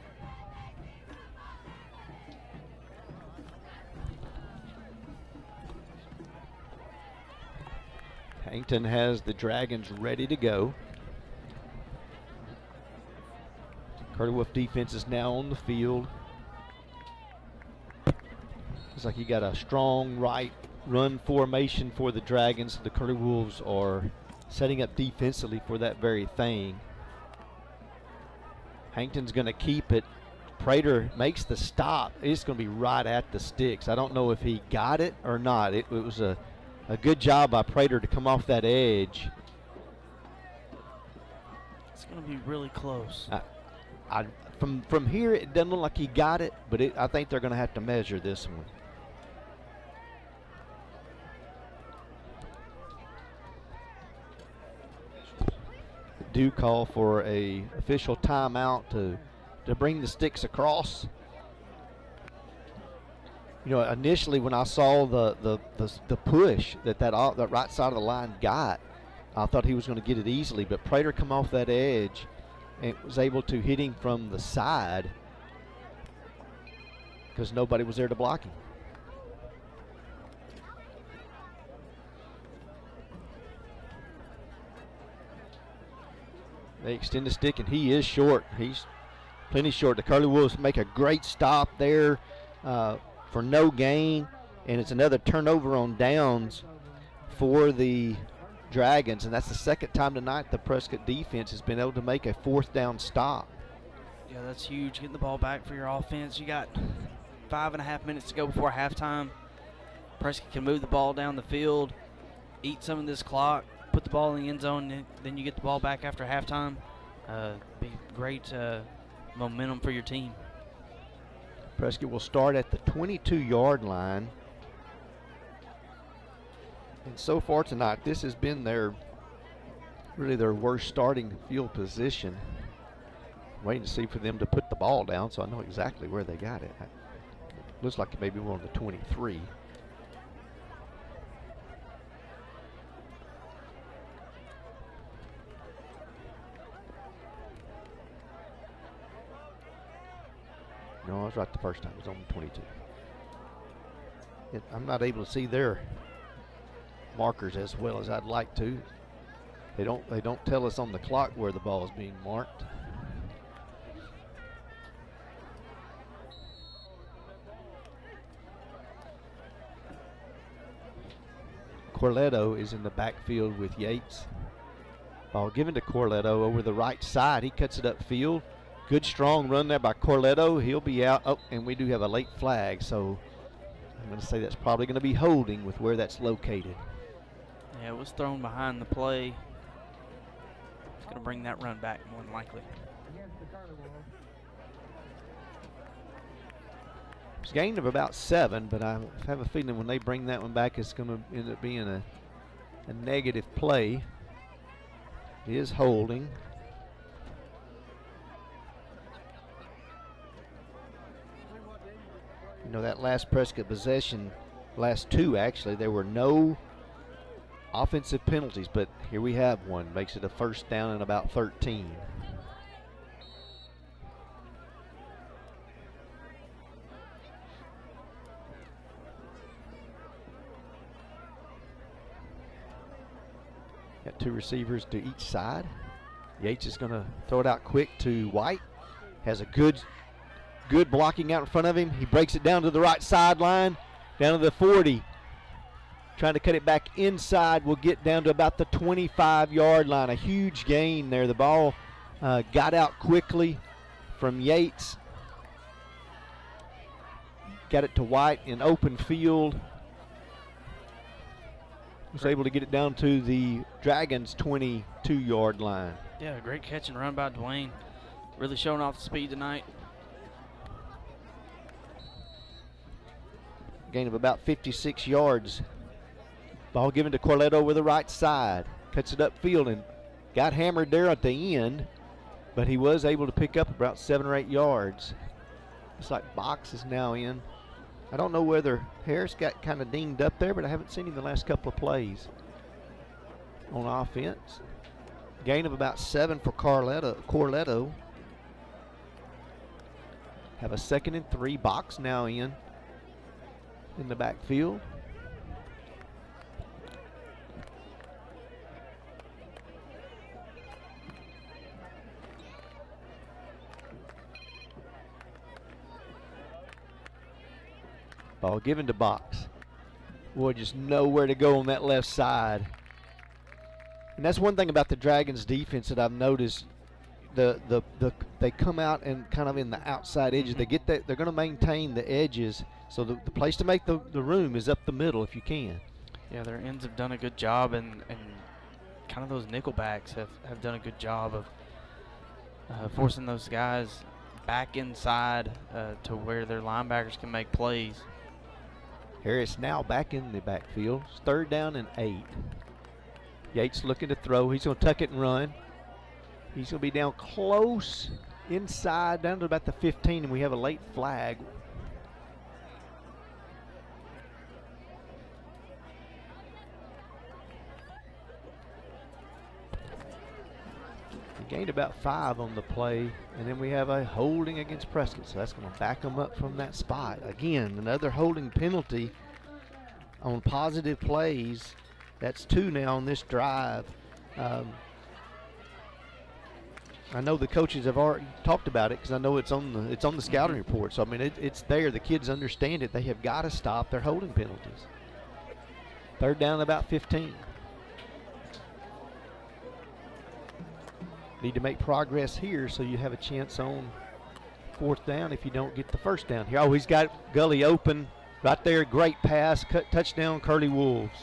Hankton has the Dragons ready to go. Curly Wolf defense is now on the field. Looks like you got a strong right run formation for the Dragons. The Curly Wolves are setting up defensively for that very thing. Hankton's going to keep it. Prater makes the stop. It's going to be right at the sticks. I don't know if he got it or not. It was a good job by Prater to come off that edge. It's going to be really close. From here, it doesn't look like he got it, but I think they're going to have to measure this one. Do call for a official timeout to bring the sticks across. You know, initially when I saw the push that right side of the line got, I thought he was going to get it easily, but Prater come off that edge and was able to hit him from the side because nobody was there to block him. They extend the stick, and he is short. He's plenty short. The Curly Wolves make a great stop there for no gain, and it's another turnover on downs for the Dragons, and that's the second time tonight the Prescott defense has been able to make a fourth down stop. Yeah, that's huge. Getting the ball back for your offense. You got 5.5 minutes to go before halftime. Prescott can move the ball down the field, eat some of this clock, put the ball in the end zone, then you get the ball back after halftime. Be great momentum for your team. Prescott will start at the 22-yard line. And so far tonight, this has been really their worst starting field position. Waiting to see for them to put the ball down so I know exactly where they got it. Looks like maybe one of the 23. No, I was right the first time. It was on the 22. I'm not able to see their markers as well as I'd like to. They don't tell us on the clock where the ball is being marked. Corletto is in the backfield with Yates. Ball given to Corletto over the right side. He cuts it upfield. Good strong run there by Corletto. He'll be out. Oh, and we do have a late flag, so I'm going to say that's probably going to be holding with where that's located. Yeah, it was thrown behind the play. It's going to bring that run back more than likely. It's a gain of about 7, but I have a feeling when they bring that one back, it's going to end up being a negative play. It is holding. You know, that last Prescott possession, last two actually, there were no offensive penalties, but here we have one. Makes it a first down and about 13. Got two receivers to each side. Yates is going to throw it out quick to White. Has a good blocking out in front of him. He breaks it down to the right sideline, down to the 40. trying to cut it back inside, will get down to about the 25-yard line. A huge gain there. The ball got out quickly from Yates. Got it to White in open field. Was able to get it down to the Dragons' 22-yard line. Yeah, great catch and run by Dwayne. Really showing off the speed tonight. Gain of about 56 yards. Ball given to Corletto over the right side. Cuts it upfield and got hammered there at the end, but he was able to pick up about 7 or 8 yards. Looks like Box is now in. I don't know whether Harris got kind of dinged up there, but I haven't seen him the last couple of plays on offense. Gain of about 7 for Corletto. Have a 2nd and 3. Box now in the backfield. Ball given to Box. Boy, just nowhere to go on that left side. And that's one thing about the Dragons defense that I've noticed. They come out and kind of in the outside edges. They get that, they're going to maintain the edges. So the place to make the room is up the middle if you can. Yeah, their ends have done a good job, and kind of those nickel backs have done a good job of forcing those guys back inside to where their linebackers can make plays. Harris now back in the backfield. It's 3rd down and 8. Yates looking to throw. He's going to tuck it and run. He's going to be down close inside, down to about the 15, and we have a late flag. He gained about 5 on the play, and then we have a holding against Prescott, so that's going to back them up from that spot. Again, another holding penalty on positive plays. That's 2 now on this drive. I know the coaches have already talked about it because I know it's on the scouting report. So I mean, it's there. The kids understand it. They have got to stop their holding penalties. 3rd down, about 15. Need to make progress here so you have a chance on 4th down if you don't get the 1st down here. Oh, he's got Gully open right there. Great pass. Touchdown, Curly Wolves.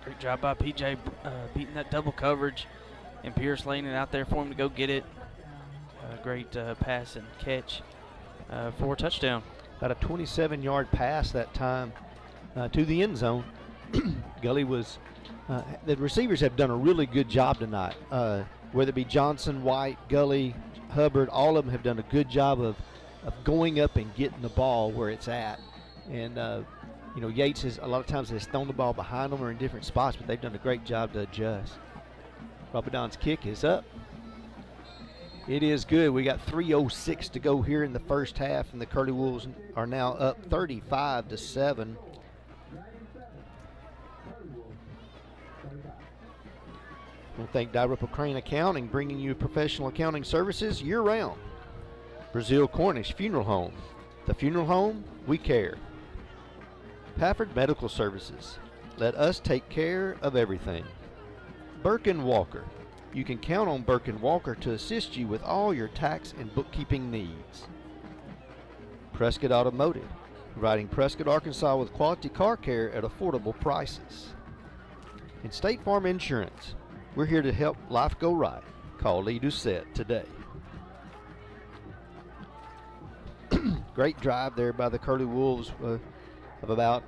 Great job by PJ beating that double coverage, and Pierce laying it out there for him to go get it. Great pass and catch for a touchdown. About a 27-yard pass that time to the end zone. Gully was, the receivers have done a really good job tonight. Whether it be Johnson, White, Gully, Hubbard, all of them have done a good job of going up and getting the ball where it's at. And, you know, Yates has a lot of times has thrown the ball behind them or in different spots, but they've done a great job to adjust. Rabadon's kick is up. It is good. We got 3:06 to go here in the first half, and the Curly Wolves are now up 35-7. I want to thank Dalrymple Crane Accounting, bringing you professional accounting services year-round. Brazil Cornish Funeral Home. The funeral home, we care. Pafford Medical Services. Let us take care of everything. Burke & Walker. You can count on Burke & Walker to assist you with all your tax and bookkeeping needs. Prescott Automotive. Providing Prescott, Arkansas with quality car care at affordable prices. And State Farm Insurance. We're here to help life go right. Call Lee Doucette today. Great drive there by the Curly Wolves of about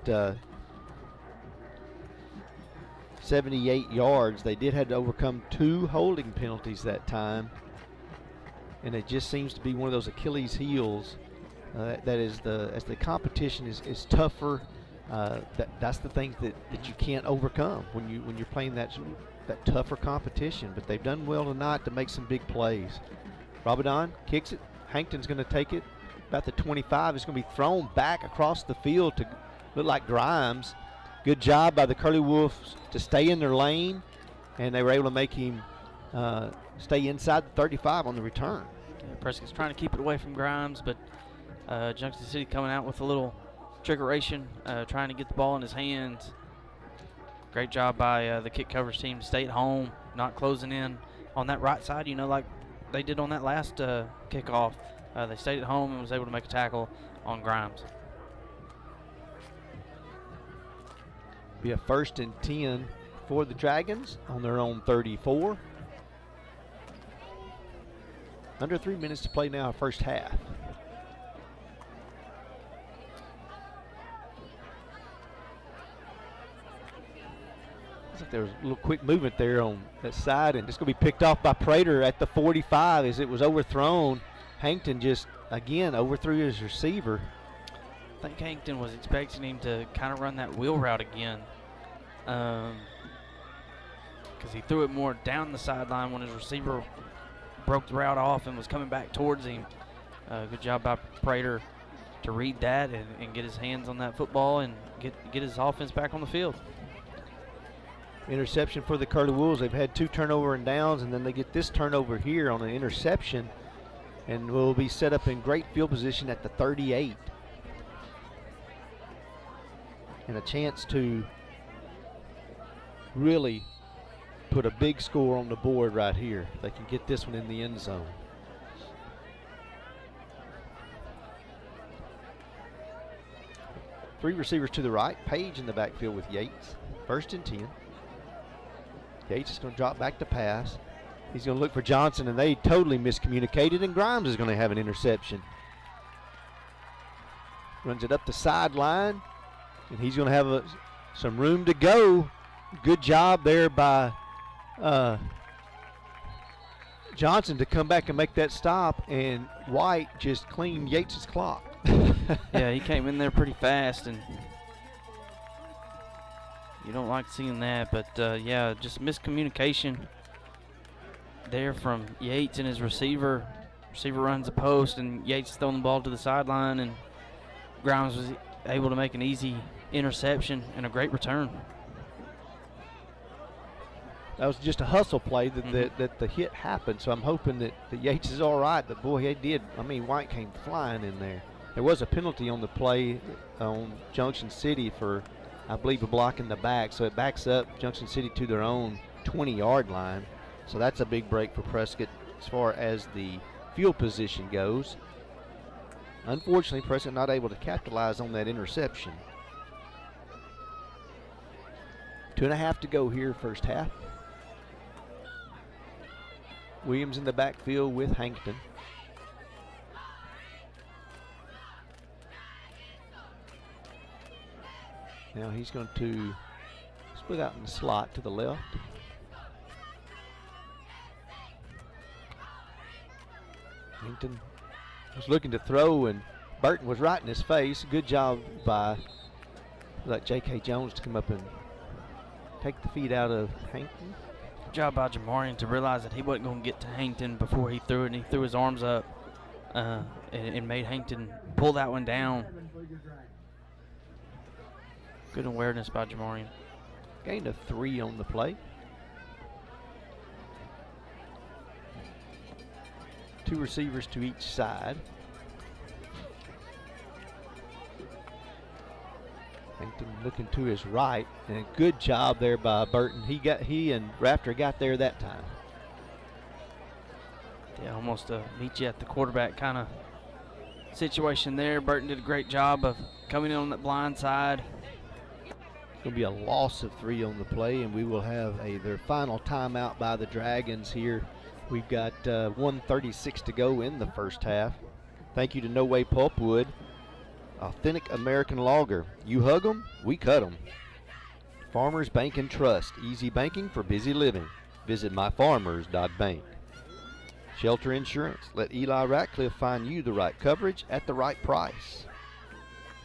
78 yards. They did have to overcome 2 holding penalties that time. And it just seems to be one of those Achilles heels. That is as the competition is tougher. That's the things that you can't overcome when you're playing that tougher competition. But they've done well tonight to make some big plays. Rabadon kicks it. Hankton's going to take it about the 25. It's going to be thrown back across the field to look like Grimes. Good job by the Curly Wolves to stay in their lane, and they were able to make him stay inside the 35 on the return. Yeah, Prescott's trying to keep it away from Grimes, but Junction City coming out with a little trickeration, trying to get the ball in his hands. Great job by the kick coverage team to stay at home, not closing in on that right side, like they did on that last kickoff. They stayed at home and was able to make a tackle on Grimes. Be a 1st and 10 for the Dragons on their own 34. Under 3 minutes to play now, first half. Looks like there was a little quick movement there on that side, and it's going to be picked off by Prater at the 45 as it was overthrown. Hankton just, again, overthrew his receiver. I think Hankton was expecting him to kind of run that wheel route again, because he threw it more down the sideline when his receiver broke the route off and was coming back towards him. Good job by Prater to read that and get his hands on that football and get his offense back on the field. Interception for the Curly Wolves. They've had 2 turnover and downs, and then they get this turnover here on an interception, and will be set up in great field position at the 38. And a chance to really put a big score on the board right here. They can get this one in the end zone. Three receivers to the right. Page in the backfield with Yates. 1st and 10. Yates is going to drop back to pass. He's going to look for Johnson, and they totally miscommunicated, and Grimes is going to have an interception. Runs it up the sideline, and he's going to have some room to go. Good job there by Johnson to come back and make that stop, and White just cleaned Yates' clock. Yeah, he came in there pretty fast, and you don't like seeing that, but yeah, just miscommunication there from Yates and his receiver. Receiver runs a post, and Yates throwing the ball to the sideline, and Grimes was able to make an easy interception and a great return. That was just a hustle play that the hit happened, so I'm hoping that Yates is all right, but boy, he did. I mean, White came flying in there. There was a penalty on the play on Junction City for, I believe, a block in the back, so it backs up Junction City to their own 20-yard line. So that's a big break for Prescott as far as the field position goes. Unfortunately, Prescott not able to capitalize on that interception. 2.5 to go here, first half. Williams in the backfield with Hankton. Now he's going to split out in the slot to the left. Hankton was looking to throw, and Burton was right in his face. Good job by J.K. Jones to come up and take the feet out of Hankton. Good job by Jamarian to realize that he wasn't going to get to Hankton before he threw it, and he threw his arms up and made Hankton pull that one down. Good awareness by Jamarian. Gained of 3 on the play. 2 receivers to each side. Hankton looking to his right, and a good job there by Burton. He and Rafter got there that time. Yeah, almost a meet you at the quarterback kind of situation there. Burton did a great job of coming in on that blind side. Going to be a loss of 3 on the play, and we will have their final timeout by the Dragons here. We've got 1:36 to go in the first half. Thank you to No Way Pulpwood. Authentic American lager. You hug 'em, we cut 'em. Farmers Bank and Trust. Easy banking for busy living. Visit myfarmers.bank. Shelter Insurance. Let Eli Ratcliffe find you the right coverage at the right price.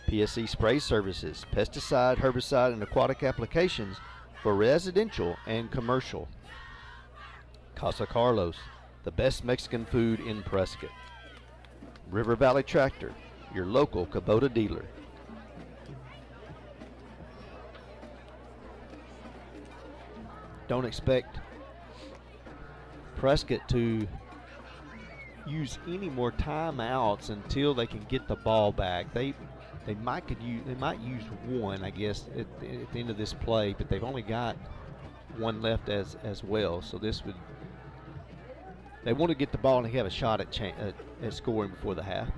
PSC Spray Services. Pesticide, herbicide, and aquatic applications for residential and commercial. Casa Carlos. The best Mexican food in Prescott. River Valley Tractor. Your local Kubota dealer. Don't expect Prescott to use any more timeouts until they can get the ball back. They might use one, I guess, at the end of this play, but they've only got one left as well. So this would, they want to get the ball and have a shot at scoring before the half.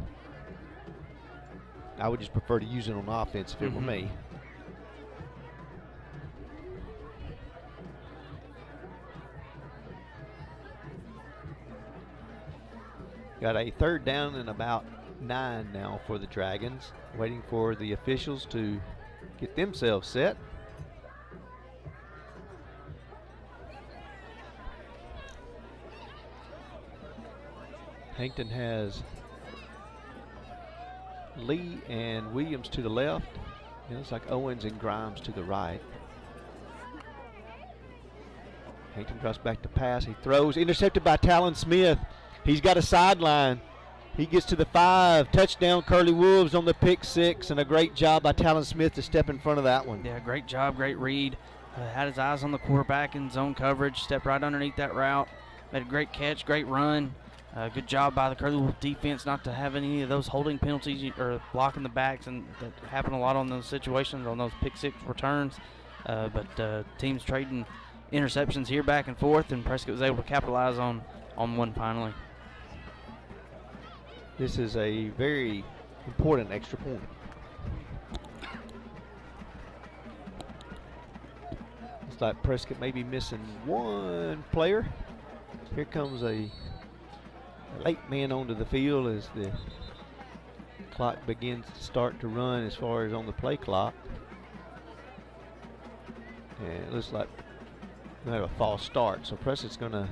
I would just prefer to use it on offense if it were me. Got a 3rd down and about 9 now for the Dragons, waiting for the officials to get themselves set. Hankton has Lee and Williams to the left. It looks like Owens and Grimes to the right. Hankton drops back to pass. He throws, intercepted by Talon Smith. He's got a sideline. He gets to the 5. Touchdown, Curly Wolves on the pick 6, and a great job by Talon Smith to step in front of that one. Yeah, great job, great read. Had his eyes on the quarterback in zone coverage, stepped right underneath that route, made a great catch, great run. Good job by the Curly Wolf defense not to have any of those holding penalties or blocking the backs, and that happen a lot on those situations, on those pick 6 returns. But teams trading interceptions here back and forth, and Prescott was able to capitalize on one finally. This is a very important extra point. Looks like Prescott may be missing one player. Here comes a late man onto the field as the clock begins to start to run as far as on the play clock. And it looks like we have a false start, so Prescott's going to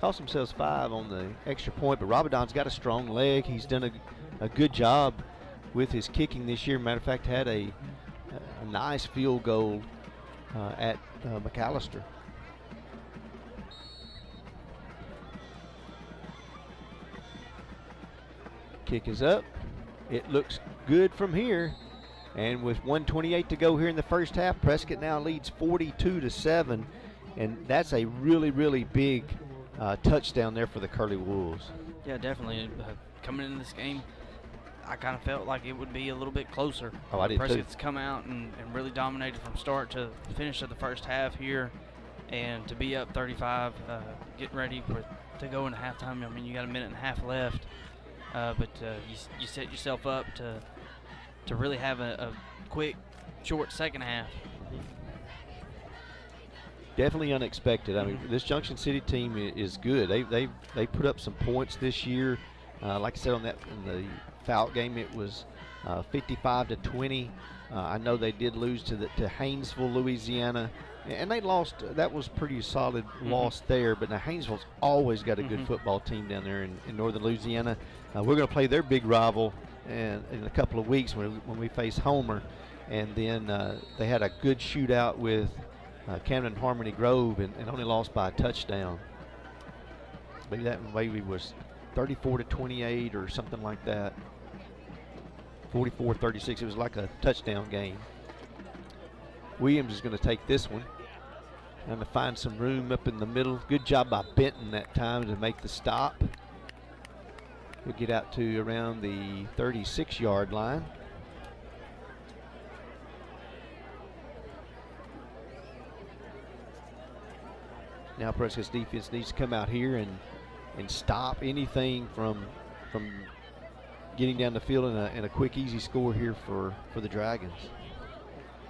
cost themselves 5 on the extra point, but Rabadon's got a strong leg. He's done a good job with his kicking this year. Matter of fact, had a nice field goal at McAllister. Kick is up. It looks good from here. And with 1:28 to go here in the first half, Prescott now leads 42-7. And that's a really, really big touchdown there for the Curly Wolves. Yeah, definitely. Coming into this game, I kind of felt like it would be a little bit closer. Oh, I did Prescott's too. come out and really dominated from start to finish of the first half here. And to be up 35, getting ready to go into halftime. I mean, you got a minute and a half left. But you set yourself up to really have a quick, short second half. Definitely unexpected. I mean, this Junction City team is good. They put up some points this year. Like I said, in the foul game, it was 55-20. I know they did lose to Haynesville, Louisiana, and they lost. That was pretty solid loss there. But now Haynesville's always got a good football team down there in northern Louisiana. We're going to play their big rival in a couple of weeks when we face Homer, and then they had a good shootout with Camden Harmony Grove and only lost by a touchdown. Maybe that maybe was 34-28 or something like that. 44-36. It was like a touchdown game. Williams is going to take this one and to find some room up in the middle. Good job by Benton that time to make the stop. He'll get out to around the 36-yard line. Now Prescott's defense needs to come out here and stop anything from getting down the field in a quick, easy score here for the Dragons.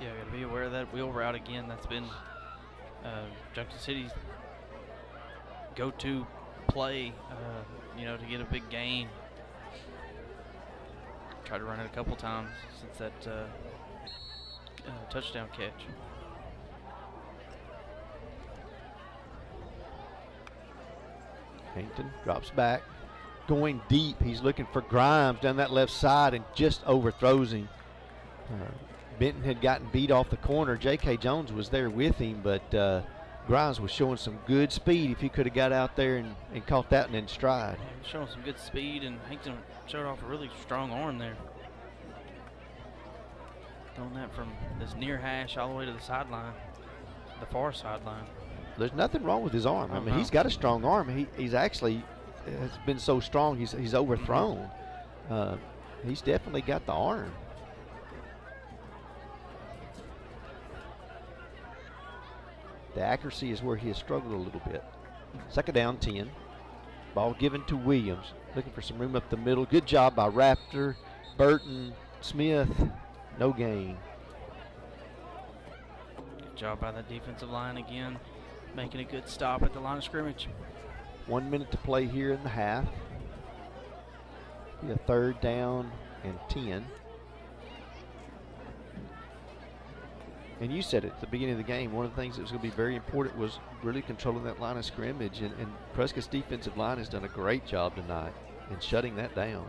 Yeah, got to be aware of that wheel route again. That's been Junction City's go-to play, to get a big gain. Tried to run it a couple times since that touchdown catch. Hankton drops back, going deep. He's looking for Grimes down that left side and just overthrows him. Benton had gotten beat off the corner. J.K. Jones was there with him, but Grimes was showing some good speed. If he could have got out there and caught that one in stride. Yeah, showing some good speed, and Hankton showed off a really strong arm there. Throwing that from this near hash all the way to the sideline, the far sideline. There's nothing wrong with his arm. I mean, he's got a strong arm. He's actually has been so strong he's overthrown. He's definitely got the arm. The accuracy is where he has struggled a little bit. Second down, 10. Ball given to Williams. Looking for some room up the middle. Good job by Raptor, Burton, Smith. No gain. Good job by the defensive line again, making a good stop at the line of scrimmage. 1 minute to play here in the half. Be a third down and 10. And you said it at the beginning of the game, one of the things that was going to be very important was really controlling that line of scrimmage, and Prescott's defensive line has done a great job tonight in shutting that down.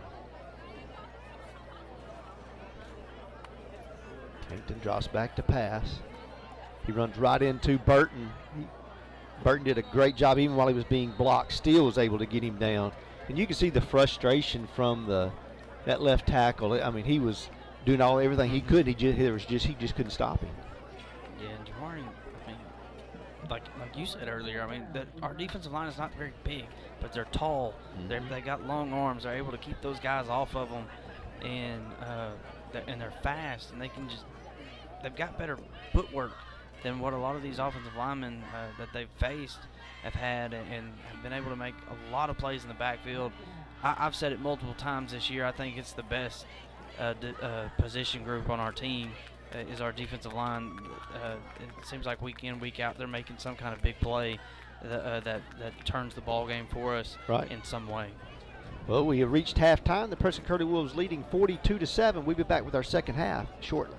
Hankton drops back to pass. He runs right into Burton. Burton did a great job even while he was being blocked, still was able to get him down. And you can see the frustration from that left tackle. I mean, he was doing everything he could. He just couldn't stop him. Yeah, and Jamari, I mean, like you said earlier, I mean, our defensive line is not very big, but they're tall. They got long arms. They're able to keep those guys off of them, and they're fast, and they've got better footwork than what a lot of these offensive linemen that they've faced have had, and have been able to make a lot of plays in the backfield. I've said it multiple times this year. I think it's the best position group on our team is our defensive line. It seems like week in, week out, they're making some kind of big play that turns the ball game for us in some way. Well, we have reached halftime. The Prescott Curly Wolves leading 42-7. We'll be back with our second half shortly.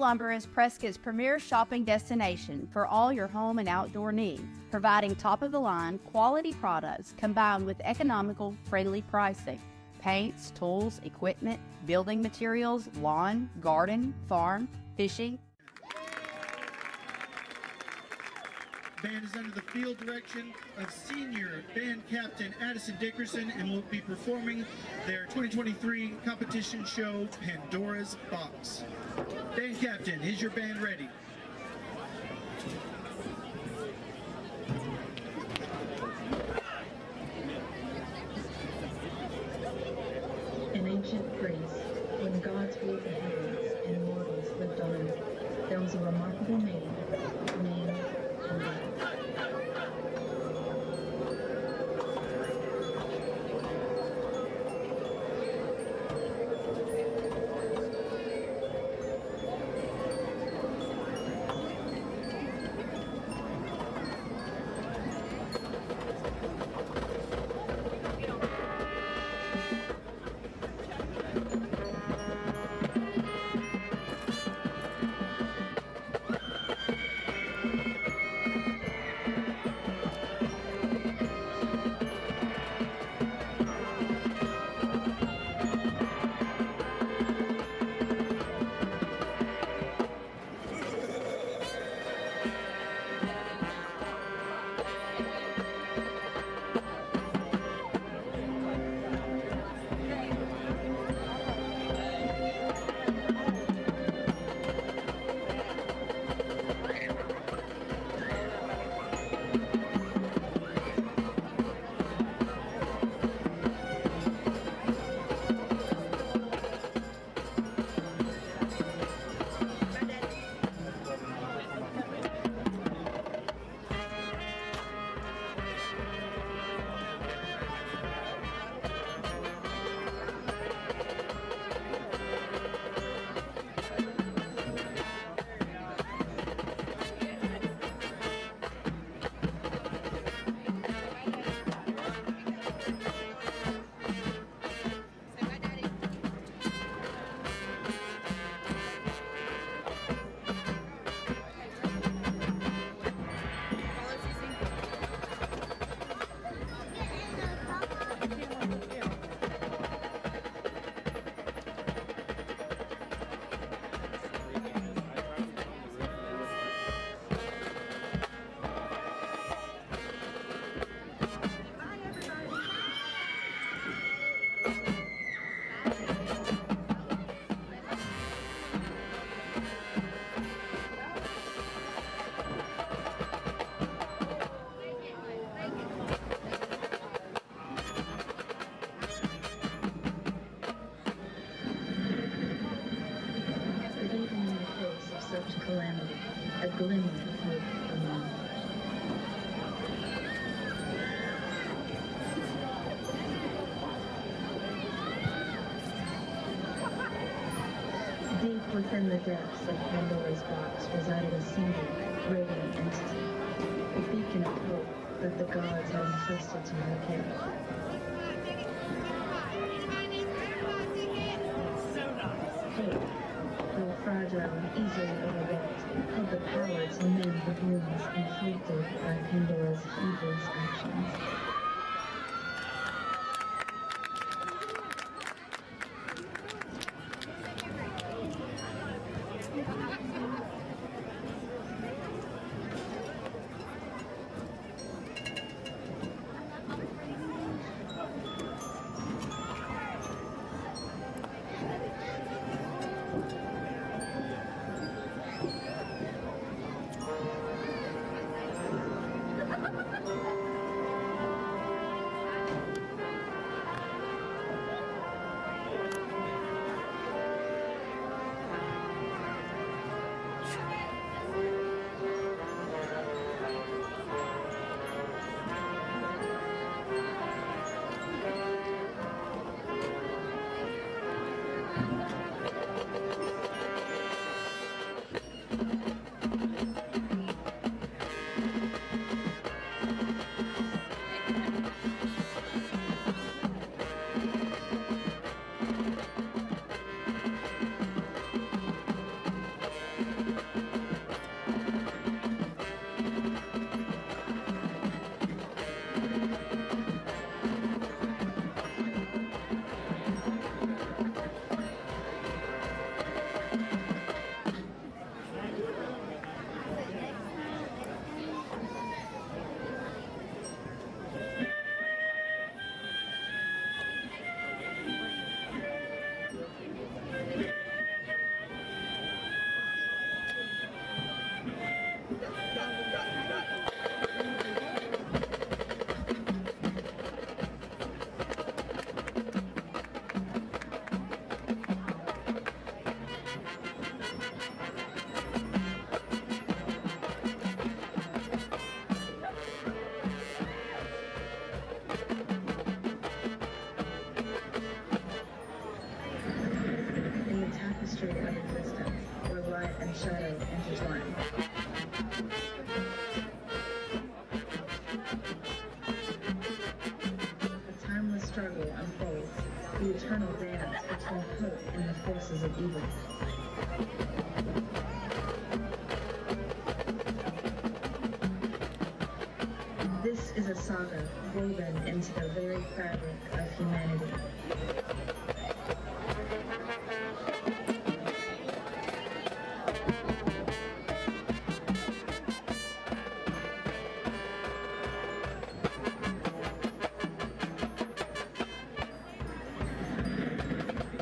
Lumber is Prescott's premier shopping destination for all your home and outdoor needs, providing top-of-the-line quality products combined with economical, friendly pricing. Paints, tools, equipment, building materials, lawn, garden, farm, fishing. Band is under the field direction of senior band captain Addison Dickerson and will be performing their 2023 competition show, Pandora's Box. Band captain, is your band ready? In ancient Greece, when gods ruled the heavens and mortals lived on earth, there was a remarkable maiden named Pandora. Calamity, a glimmer of hope remained. Deep within the depths of Pandora's box resided a single, radiant entity, a beacon of hope that the gods had entrusted to her care. Hope, though fragile and easily overlooked, had the power to mend the wounds inflicted by Pandora's heedless actions. shadow intertwine. A timeless struggle unfolds, the eternal dance between hope and the forces of evil. This is a saga woven into the very fabric of humanity.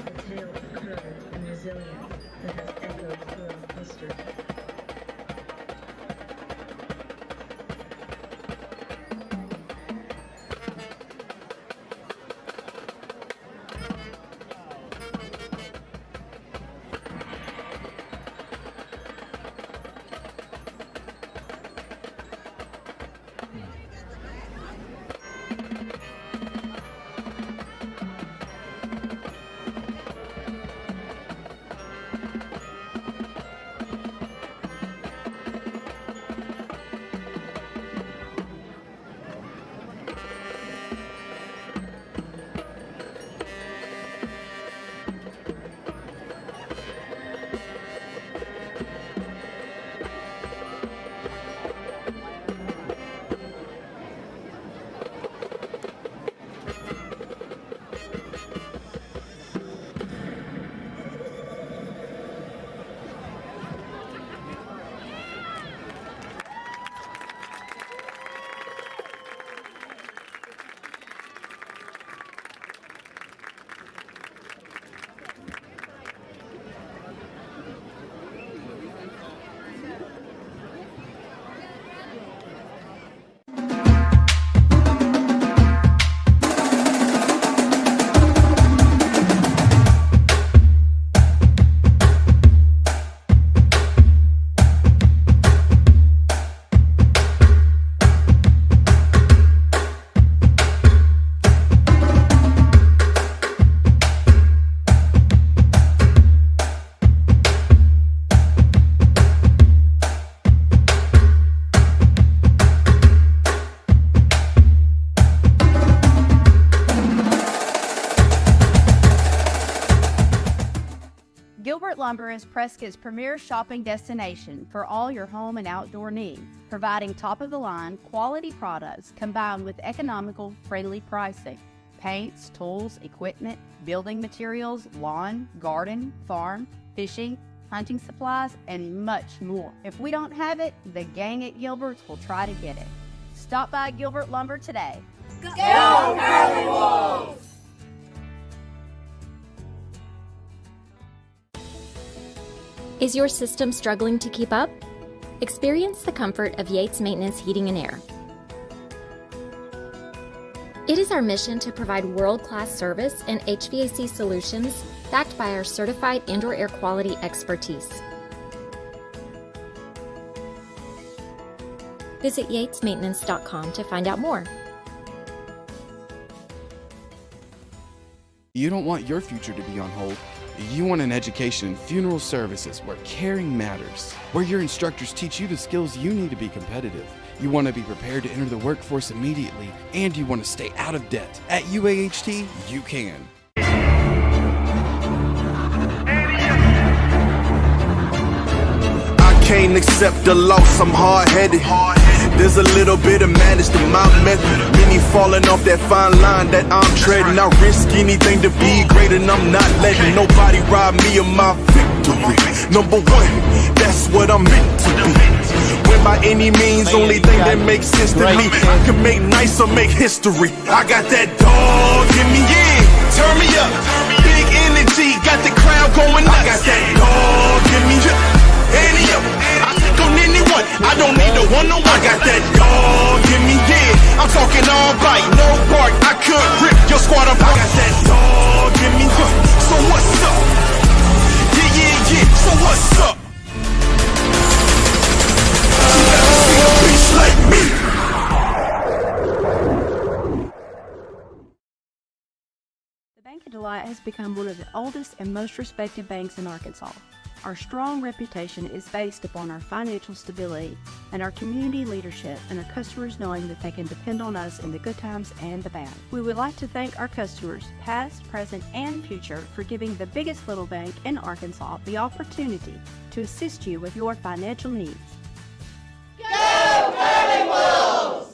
A tale of courage and resilience that has echoed throughout history. Gilbert Lumber is Prescott's premier shopping destination for all your home and outdoor needs, providing top-of-the-line quality products combined with economical, friendly pricing. Paints, tools, equipment, building materials, lawn, garden, farm, fishing, hunting supplies, and much more. If we don't have it, the gang at Gilbert's will try to get it. Stop by Gilbert Lumber today. Go Curly Wolves! Is your system struggling to keep up? Experience the comfort of Yates Maintenance Heating and Air. It is our mission to provide world-class service and HVAC solutions backed by our certified indoor air quality expertise. Visit yatesmaintenance.com to find out more. You don't want your future to be on hold. You want an education in funeral services where caring matters, where your instructors teach you the skills you need to be competitive. You want to be prepared to enter the workforce immediately, and you want to stay out of debt. At UAHT, you can. I can't accept the loss, I'm hard-headed. There's a little bit of madness to my method. Many falling off that fine line that I'm treading. I risk anything to be great, and I'm not letting nobody rob me of my victory. Number one, that's what I'm meant to be. When by any means, only thing that makes sense to me, I can make nice or make history. I got that dog in me, yeah, turn me up. Big energy, got the crowd going nuts. I got that dog in me, any up. I take on anyone, I don't need a one-on-one. I got that dog in me, yeah. I'm talking all bite, no bark. I could rip your squad apart. I got that dog in me, so what's up? Yeah, yeah, yeah, so what's up? You never seen a bitch like me. The Bank of Delight has become one of the oldest and most respected banks in Arkansas. Our strong reputation is based upon our financial stability and our community leadership and our customers knowing that they can depend on us in the good times and the bad. We would like to thank our customers, past, present, and future, for giving the biggest little bank in Arkansas the opportunity to assist you with your financial needs. Go Curly Wolves!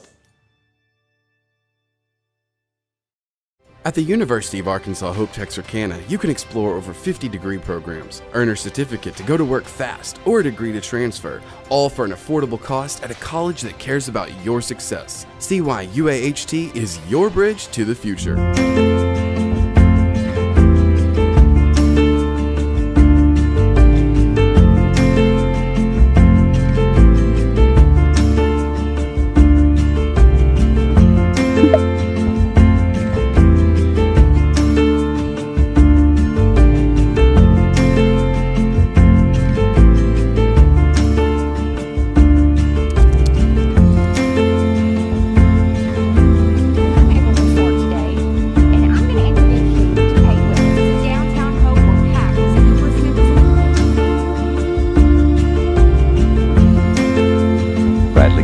At the University of Arkansas Hope Texarkana, you can explore over 50 degree programs, earn a certificate to go to work fast, or a degree to transfer, all for an affordable cost at a college that cares about your success. See why UAHT is your bridge to the future.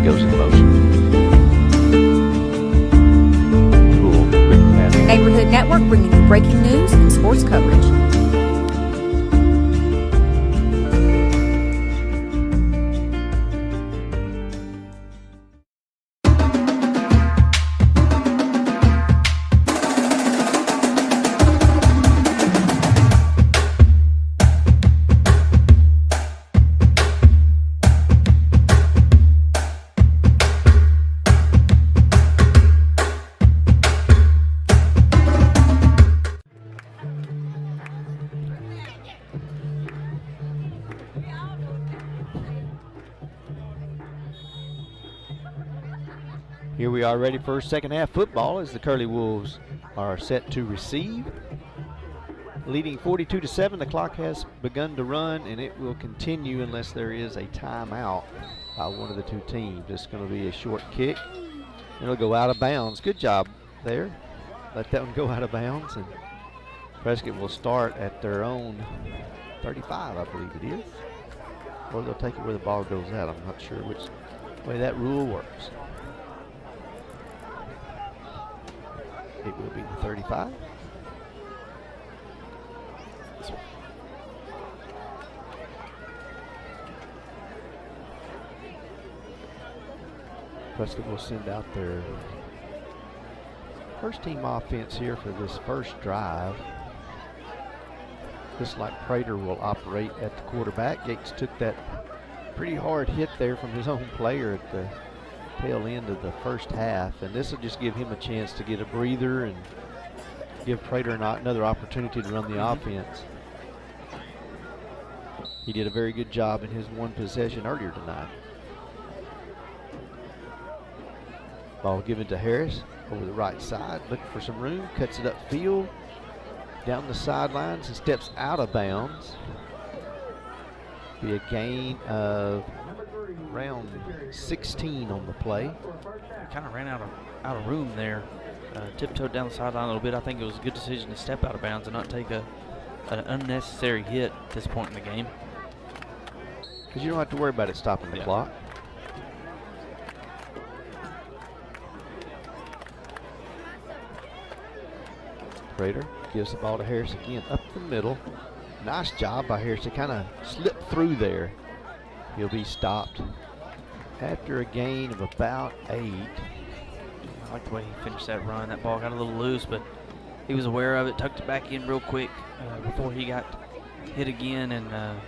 Goes in motion. Cool. Quick pass. Neighborhood Network bringing you breaking news and sports coverage. Here we are ready for second half football as the Curly Wolves are set to receive. Leading 42-7, the clock has begun to run, and it will continue unless there is a timeout by one of the two teams. It's going to be a short kick. It'll go out of bounds. Good job there. Let that one go out of bounds, and Prescott will start at their own 35, I believe it is. Or they'll take it where the ball goes out. I'm not sure which way that rule works. It will be the 35. Prescott will send out their first team offense here for this first drive. Just like Prater will operate at the quarterback. Gates took that pretty hard hit there from his own player at the tail end of the first half, and this will just give him a chance to get a breather and give Prater another opportunity to run the offense. He did a very good job in his one possession earlier tonight. Ball given to Harris over the right side, looking for some room, cuts it upfield, down the sidelines and steps out of bounds. Be a gain of around 16 on the play. Kind of ran out of room there. Tiptoed down the sideline a little bit. I think it was a good decision to step out of bounds and not take an unnecessary hit at this point in the game. Because you don't have to worry about it stopping the clock. Prater gives the ball to Harris again up the middle. Nice job by Harris to kind of slip through there. He'll be stopped after a gain of about 8. I like the way he finished that run. That ball got a little loose, but he was aware of it, tucked it back in real quick before he got hit again, and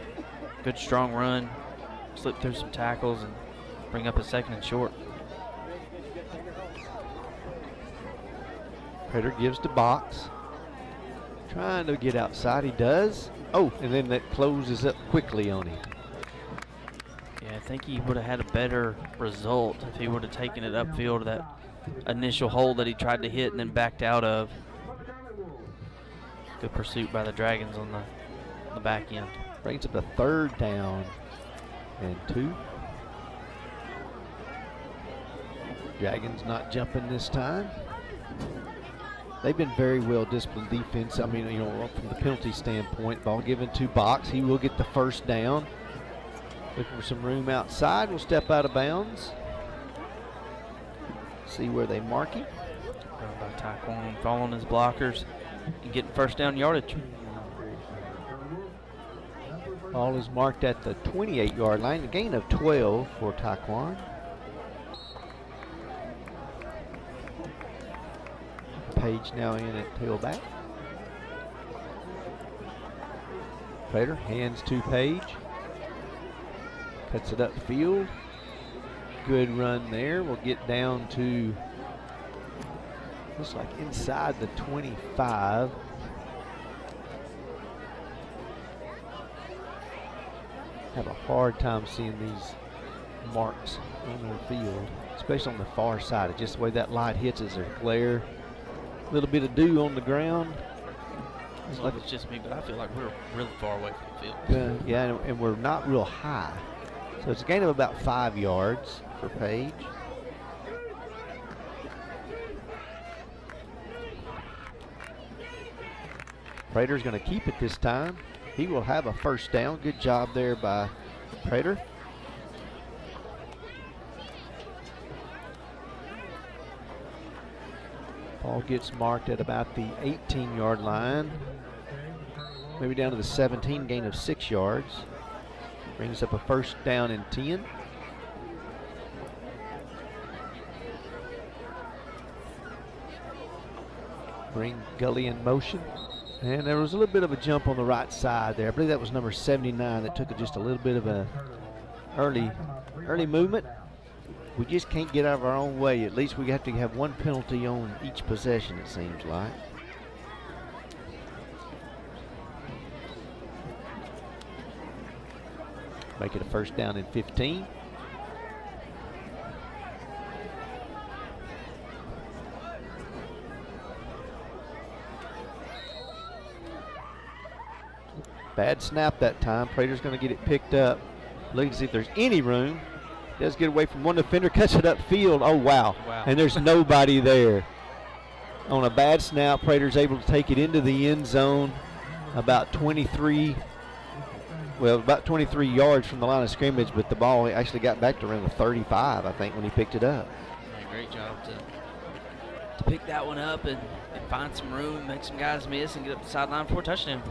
good strong run, slip through some tackles and bring up a second and short. Prater gives to Box. Trying to get outside, he does. Oh, and then that closes up quickly on him. Yeah, I think he would have had a better result if he would have taken it upfield to that initial hole that he tried to hit and then backed out of. Good pursuit by the Dragons on the back end. Brings up the 3rd down and 2. Dragons not jumping this time. they've been very well disciplined defense. I mean, you know, from the penalty standpoint, ball given to Box. He will get the first down. Looking for some room outside. Will step out of bounds. See where they mark him. By Taekwon following his blockers and getting first down yardage. Ball is marked at the 28-yard line. A gain of 12 for Taekwon. Page now in at tailback. Prater hands to Page. Cuts it upfield. Good run there. We'll get down to, looks like inside the 25. Have a hard time seeing these marks on their field, especially on the far side. It's just the way that light hits as their glare. A little bit of dew on the ground. It's like it's just me, but I feel like we're really far away from the field. Yeah, and we're not real high. So it's a gain of about 5 yards for Page. Prater's going to keep it this time. He will have a first down. Good job there by Prater. Ball gets marked at about the 18-yard line. Maybe down to the 17, gain of 6 yards. Brings up a first down and 10. Bring Gully in motion. And there was a little bit of a jump on the right side there. I believe that was number 79 that took just a little bit of a early movement. We just can't get out of our own way. At least we have to have one penalty on each possession, it seems like. Make it a first down and 15. Bad snap that time. Prater's going to get it picked up. Looking to see if there's any room. Does get away from one defender, cuts it upfield. Oh, wow. And there's nobody there. On a bad snap, Prater's able to take it into the end zone about 23 yards from the line of scrimmage, but the ball actually got back to around the 35, I think, when he picked it up. Yeah, great job to pick that one up and find some room, make some guys miss, and get up the sideline for a touchdown.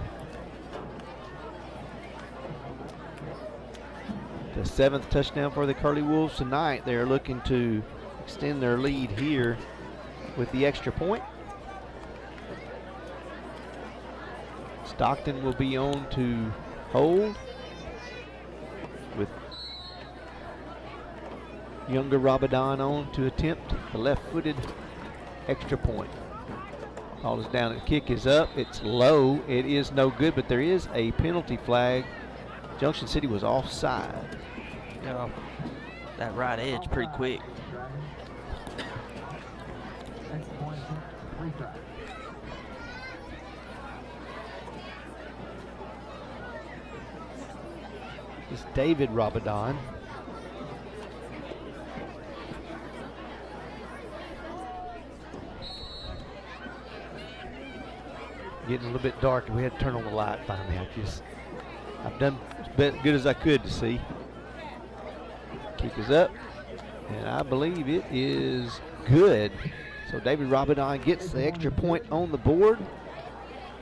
The 7th touchdown for the Curly Wolves tonight. They're looking to extend their lead here with the extra point. Stockton will be on to hold with younger Rabadon on to attempt the left-footed extra point. Ball is down and kick is up. It's low. It is no good, but there is a penalty flag. Junction City was offside. Got off that right edge pretty quick. It's David Rabadon. Getting a little bit dark. We had to turn on the light finally. I've done as good as I could to see. Kick is up, and I believe it is good. So David Rabadon gets the extra point on the board.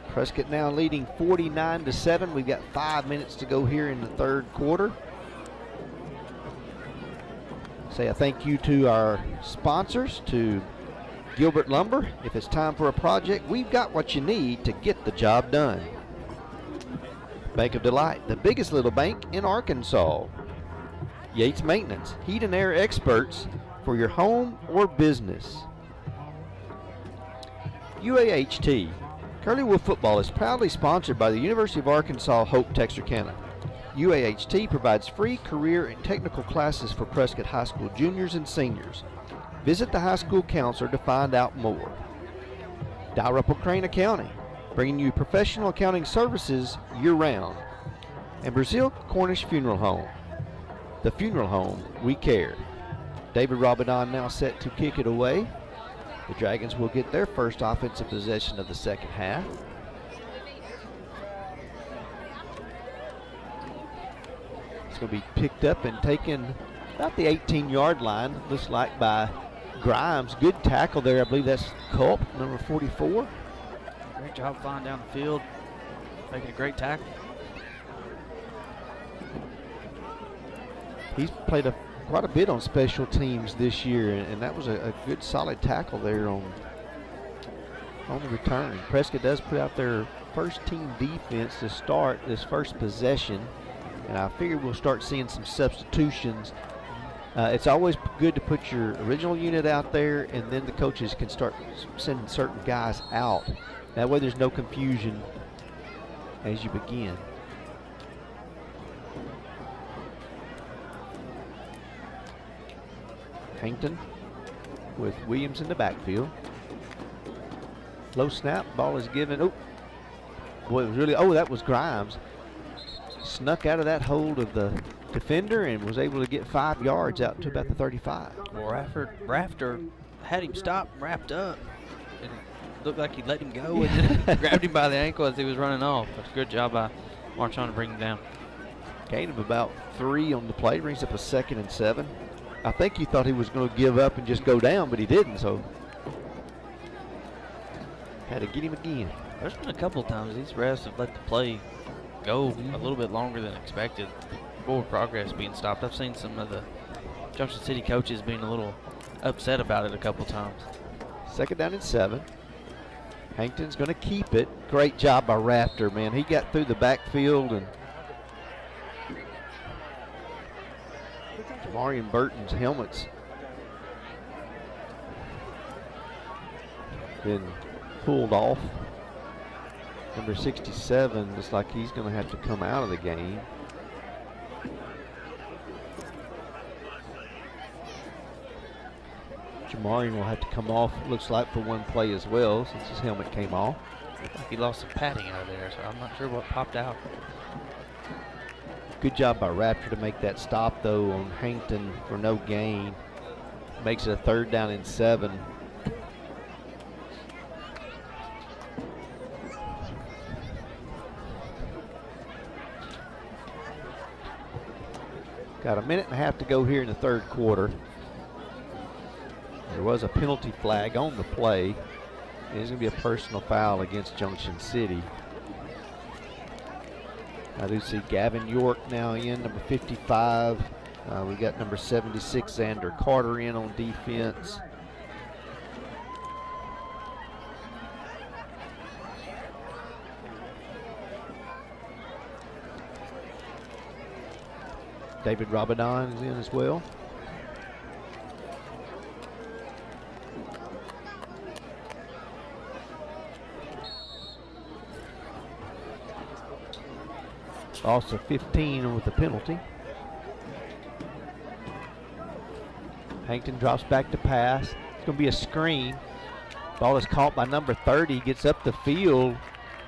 Prescott now leading 49-7. We've got 5 minutes to go here in the third quarter. Say a thank you to our sponsors, to Gilbert Lumber. If it's time for a project, we've got what you need to get the job done. Bank of Delight, the biggest little bank in Arkansas. Yates Maintenance, heat and air experts for your home or business. UAHT, Curly Wolf football is proudly sponsored by the University of Arkansas Hope Texarkana. UAHT provides free career and technical classes for Prescott High School juniors and seniors. Visit the high school counselor to find out more. Dalrymple Crane Accounting, bringing you professional accounting services year-round. And Brazil Cornish Funeral Home, the funeral home we care. David Rabadon now set to kick it away. The Dragons will get their first offensive possession of the second half. It's going to be picked up and taken about the 18-yard line, looks like, by Grimes. Good tackle there. I believe that's Culp, number 44. Great job flying down the field, making a great tackle. He's played quite a bit on special teams this year, and that was a good solid tackle there on the return. Prescott does put out their first team defense to start this first possession, and I figure we'll start seeing some substitutions. It's always good to put your original unit out there, and then the coaches can start sending certain guys out. That way there's no confusion as you begin. Hankton with Williams in the backfield. Low snap, ball is given. Oh, boy, it was really, that was Grimes. Snuck out of that hold of the defender and was able to get 5 yards out to about the 35. Well, Rafter had him stopped, wrapped up. It looked like he let him go and then grabbed him by the ankle as he was running off. That's a good job by Marchand to bring him down. Gain of about 3 on the play, brings up a 2nd and 7. I think he thought he was going to give up and just go down, but he didn't, so had to get him again. There's been a couple of times these refs have let the play go a little bit longer than expected. Forward progress being stopped. I've seen some of the Junction City coaches being a little upset about it a couple times. 2nd down and 7. Hankton's going to keep it. Great job by Rafter, man. He got through the backfield, and Marion Burton's helmet's been pulled off. Number 67 looks like he's going to have to come out of the game. Jamarian will have to come off, it looks like, for one play as well, since his helmet came off. Like he lost some padding out of there, so I'm not sure what popped out. Good job by Rafter to make that stop, though, on Hankton for no gain. Makes it a 3rd down and 7. Got a minute and a half to go here in the 3rd quarter. There was a penalty flag on the play. It's going to be a personal foul against Junction City. I do see Gavin York now in, number 55. We got number 76, Xander Carter, in on defense. David Rabadon is in as well. Also 15 with the penalty. Hankton drops back to pass. It's going to be a screen. Ball is caught by number 30. Gets up the field,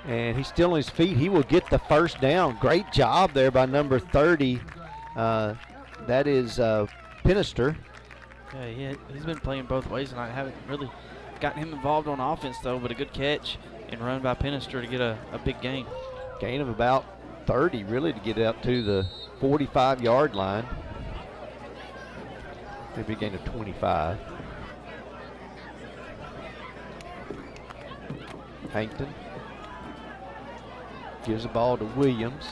and he's still on his feet. He will get the 1st down. Great job there by number 30. That is Pinister. Yeah, he's been playing both ways, and I haven't really gotten him involved on offense, though, but a good catch and run by Pinister to get a big gain. Gain of about 30, really, to get out to the 45-yard line. Maybe a gain of 25. Hankton gives the ball to Williams.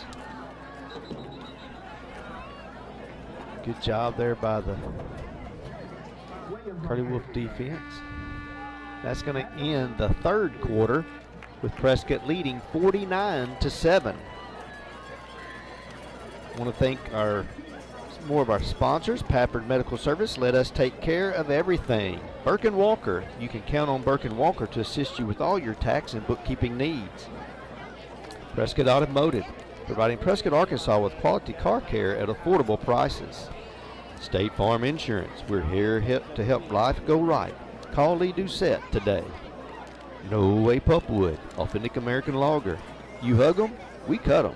Good job there by the Curly Wolf defense. That's going to end the 3rd quarter with Prescott leading 49-7. I want to thank more of our sponsors. Pappard Medical Service, let us take care of everything. Burke & Walker, you can count on Burke & Walker to assist you with all your tax and bookkeeping needs. Prescott Automotive, providing Prescott, Arkansas with quality car care at affordable prices. State Farm Insurance, we're here to help life go right. Call Lee Doucette today. No Way Pupwood, authentic American lager. You hug them, we cut them.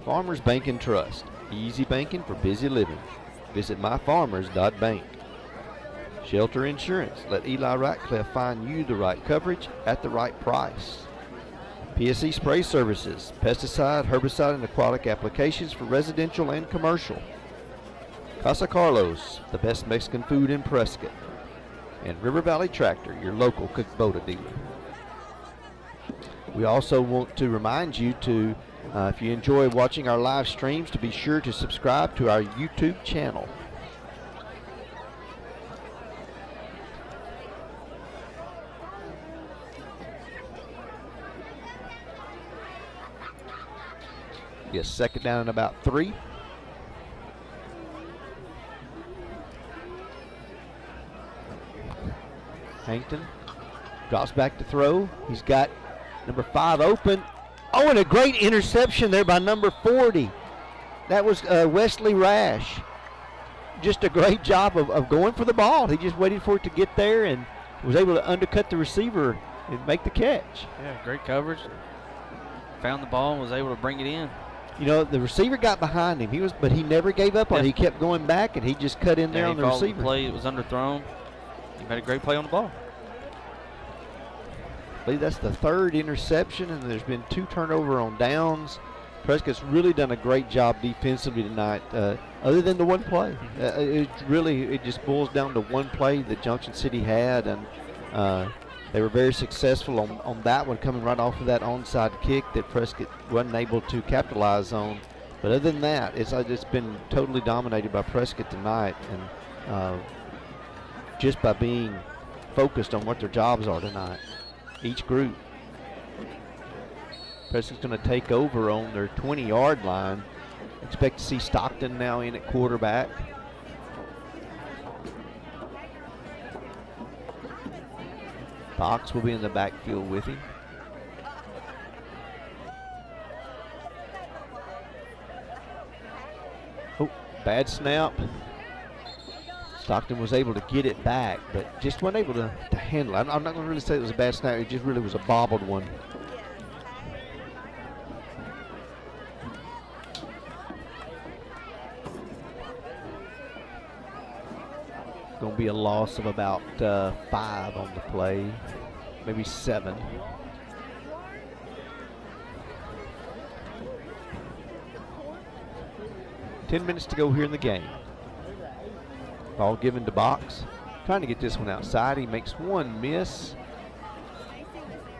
Farmers Bank and Trust, easy banking for busy living. Visit myfarmers.bank. Shelter Insurance. Let Eli Ratcliffe find you the right coverage at the right price. PSE Spray Services. Pesticide, herbicide, and aquatic applications for residential and commercial. Casa Carlos, the best Mexican food in Prescott. And River Valley Tractor, your local Kubota dealer. We also want to remind you to, if you enjoy watching our live streams, to be sure to subscribe to our YouTube channel. Yes, second down and about 3. Hankton drops back to throw. He's got number 5 open. Oh, and a great interception there by number 40. That was Wesley Rash. Just a great job of going for the ball. He just waited for it to get there and was able to undercut the receiver and make the catch. Yeah, great coverage. Found the ball and was able to bring it in. You know, the receiver got behind him. But he never gave up on it. He kept going back, and he just cut in there on the receiver. The play, it was underthrown. He made a great play on the ball. I believe that's the 3rd interception, and there's been 2 turnover on downs. Prescott's really done a great job defensively tonight, other than the one play. It just boils down to one play that Junction City had, and they were very successful on that one, coming right off of that onside kick that Prescott wasn't able to capitalize on. But other than that, it's been totally dominated by Prescott tonight, and just by being focused on what their jobs are tonight, each group. Prescott's going to take over on their 20-yard line. Expect to see Stockton now in at quarterback. Fox will be in the backfield with him. Oh, bad snap. Stockton was able to get it back, but just wasn't able to handle it. I'm not going to really say it was a bad snap. It just really was a bobbled one. Going to be a loss of about 5 on the play, maybe 7. Ten minutes to go here in the game. Ball given to Box. Trying to get this one outside. He makes one miss.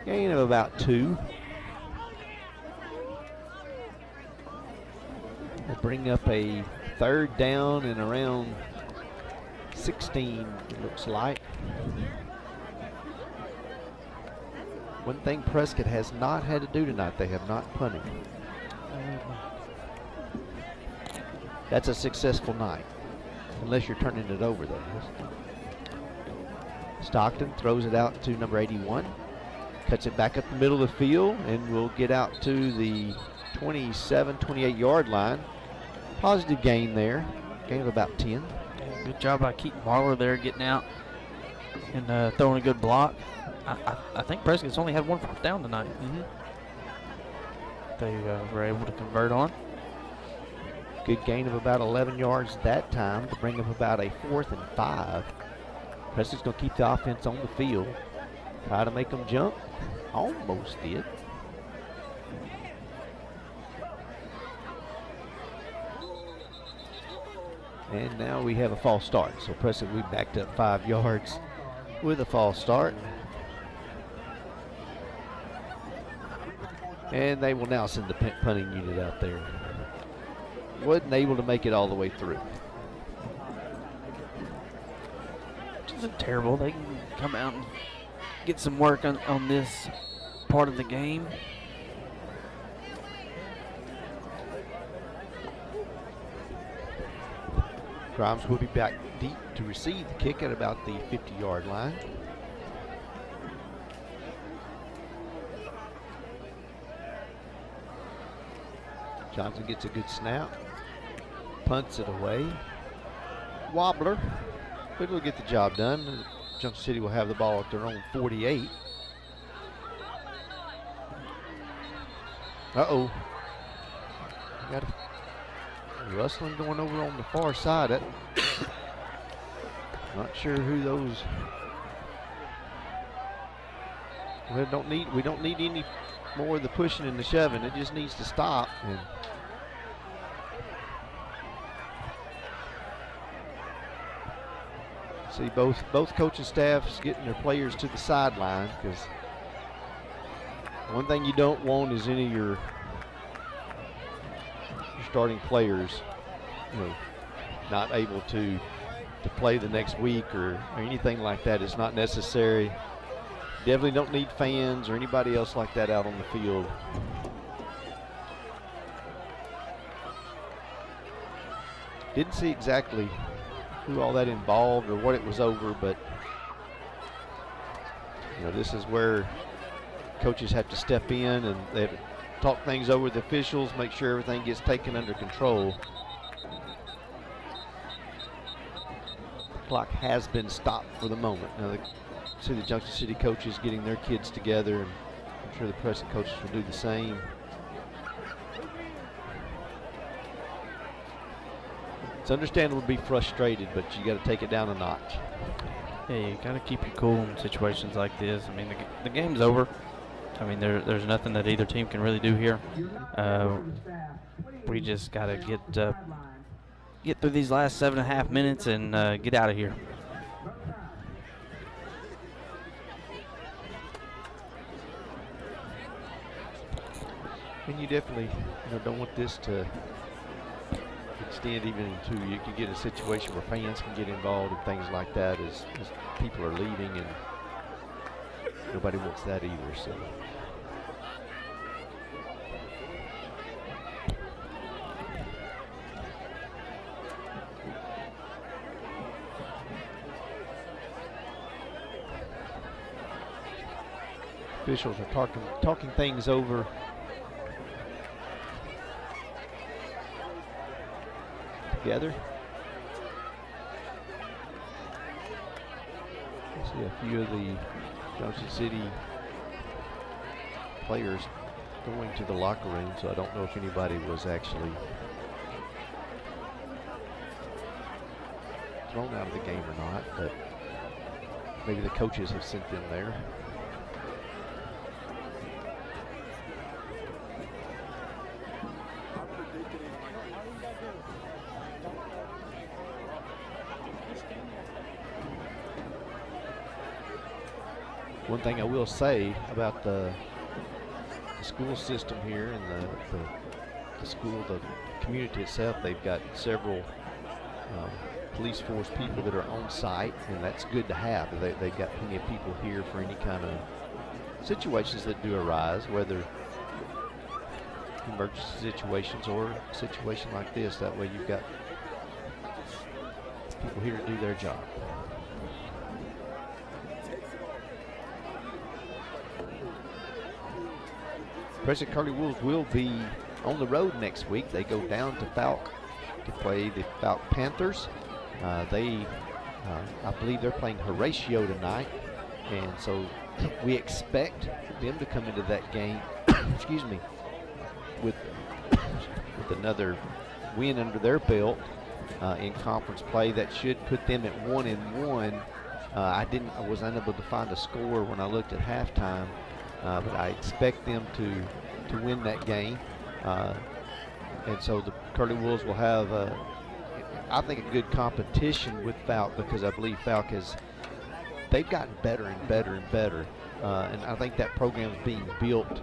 Gain of about 2. We'll bring up a 3rd down and around 16, it looks like. One thing Prescott has not had to do tonight, they have not punted. That's a successful night, unless you're turning it over, that is. Stockton throws it out to number 81, cuts it back up the middle of the field, and will get out to the 27, 28-yard line. Positive gain there, gain of about 10. Good job by Keaton Marler there, getting out and throwing a good block. I think Prescott's only had 1 4th down tonight. They were able to convert on. Good gain of about 11 yards that time to bring up about a 4th and 5. Prescott's going to keep the offense on the field. Try to make them jump. Almost did. And now we have a false start. So Prescott, we backed up 5 yards with a false start. And they will now send the punting unit out there. Wasn't able to make it all the way through. Which isn't terrible. They can come out and get some work on this part of the game. Grimes will be back deep to receive the kick at about the 50-yard line. Johnson gets a good snap, punts it away. Wobbler, but it'll get the job done. Junction City will have the ball at their own 48. Uh-oh. Got a rustling going over on the far side. Not sure who those. We don't need any more of the pushing and the shoving. It just needs to stop. And see both coaching staffs getting their players to the sideline, because one thing you don't want is any of your starting players, not able to play the next week or anything like that. It's not necessary. Definitely don't need fans or anybody else like that out on the field. Didn't see exactly who all that involved or what it was over, but this is where coaches have to step in and they have to talk things over with the officials, make sure everything gets taken under control. The clock has been stopped for the moment. Now see the Junction City coaches getting their kids together, and I'm sure the Prescott coaches will do the same. It's understandable to be frustrated, but you got to take it down a notch. Yeah, you got to keep your cool in situations like this. I mean, the game's over. I mean, there's nothing that either team can really do here. We just got to get through these last 7.5 minutes and get out of here. And you definitely don't want this to extend even into, you can get a situation where fans can get involved and things like that as people are leaving, and nobody wants that either. So officials are talking things over. Together. I see a few of the Junction City players going to the locker room, so I don't know if anybody was actually thrown out of the game or not, but maybe the coaches have sent them there. One thing I will say about the school system here and the school, the community itself, they've got several police force people that are on site, and that's good to have. They've got plenty of people here for any kind of situations that do arise, whether emergency situations or a situation like this. That way you've got people here to do their job. Prescott Curly Wolves will be on the road next week. They go down to Falk to play the Falk Panthers. I believe they're playing Horatio tonight, and so we expect them to come into that game, excuse me, with another win under their belt in conference play. That should put them at 1-1. I was unable to find a score when I looked at halftime. But I expect them to win that game, and so the Curly Wolves will have, I think, a good competition with Falk, because I believe Falk they've gotten better and better and better, and I think that program is being built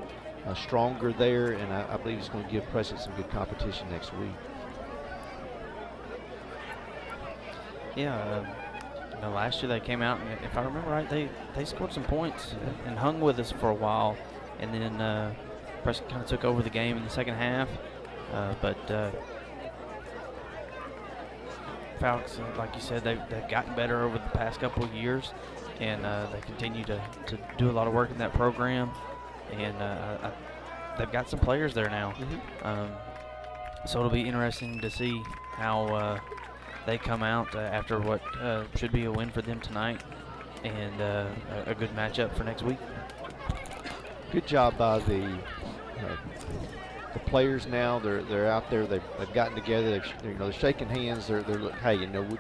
stronger there, and I believe it's going to give Prescott some good competition next week. Yeah. Last year they came out, and if I remember right, they scored some points and hung with us for a while, and then Prescott kind of took over the game in the second half. But Falcons, like you said, they've gotten better over the past couple of years, and they continue to do a lot of work in that program, and they've got some players there now. So it'll be interesting to see how they come out after what should be a win for them tonight, and a good matchup for next week. Good job by the the players now, they're out there. They've gotten together. They're shaking hands. They're hey,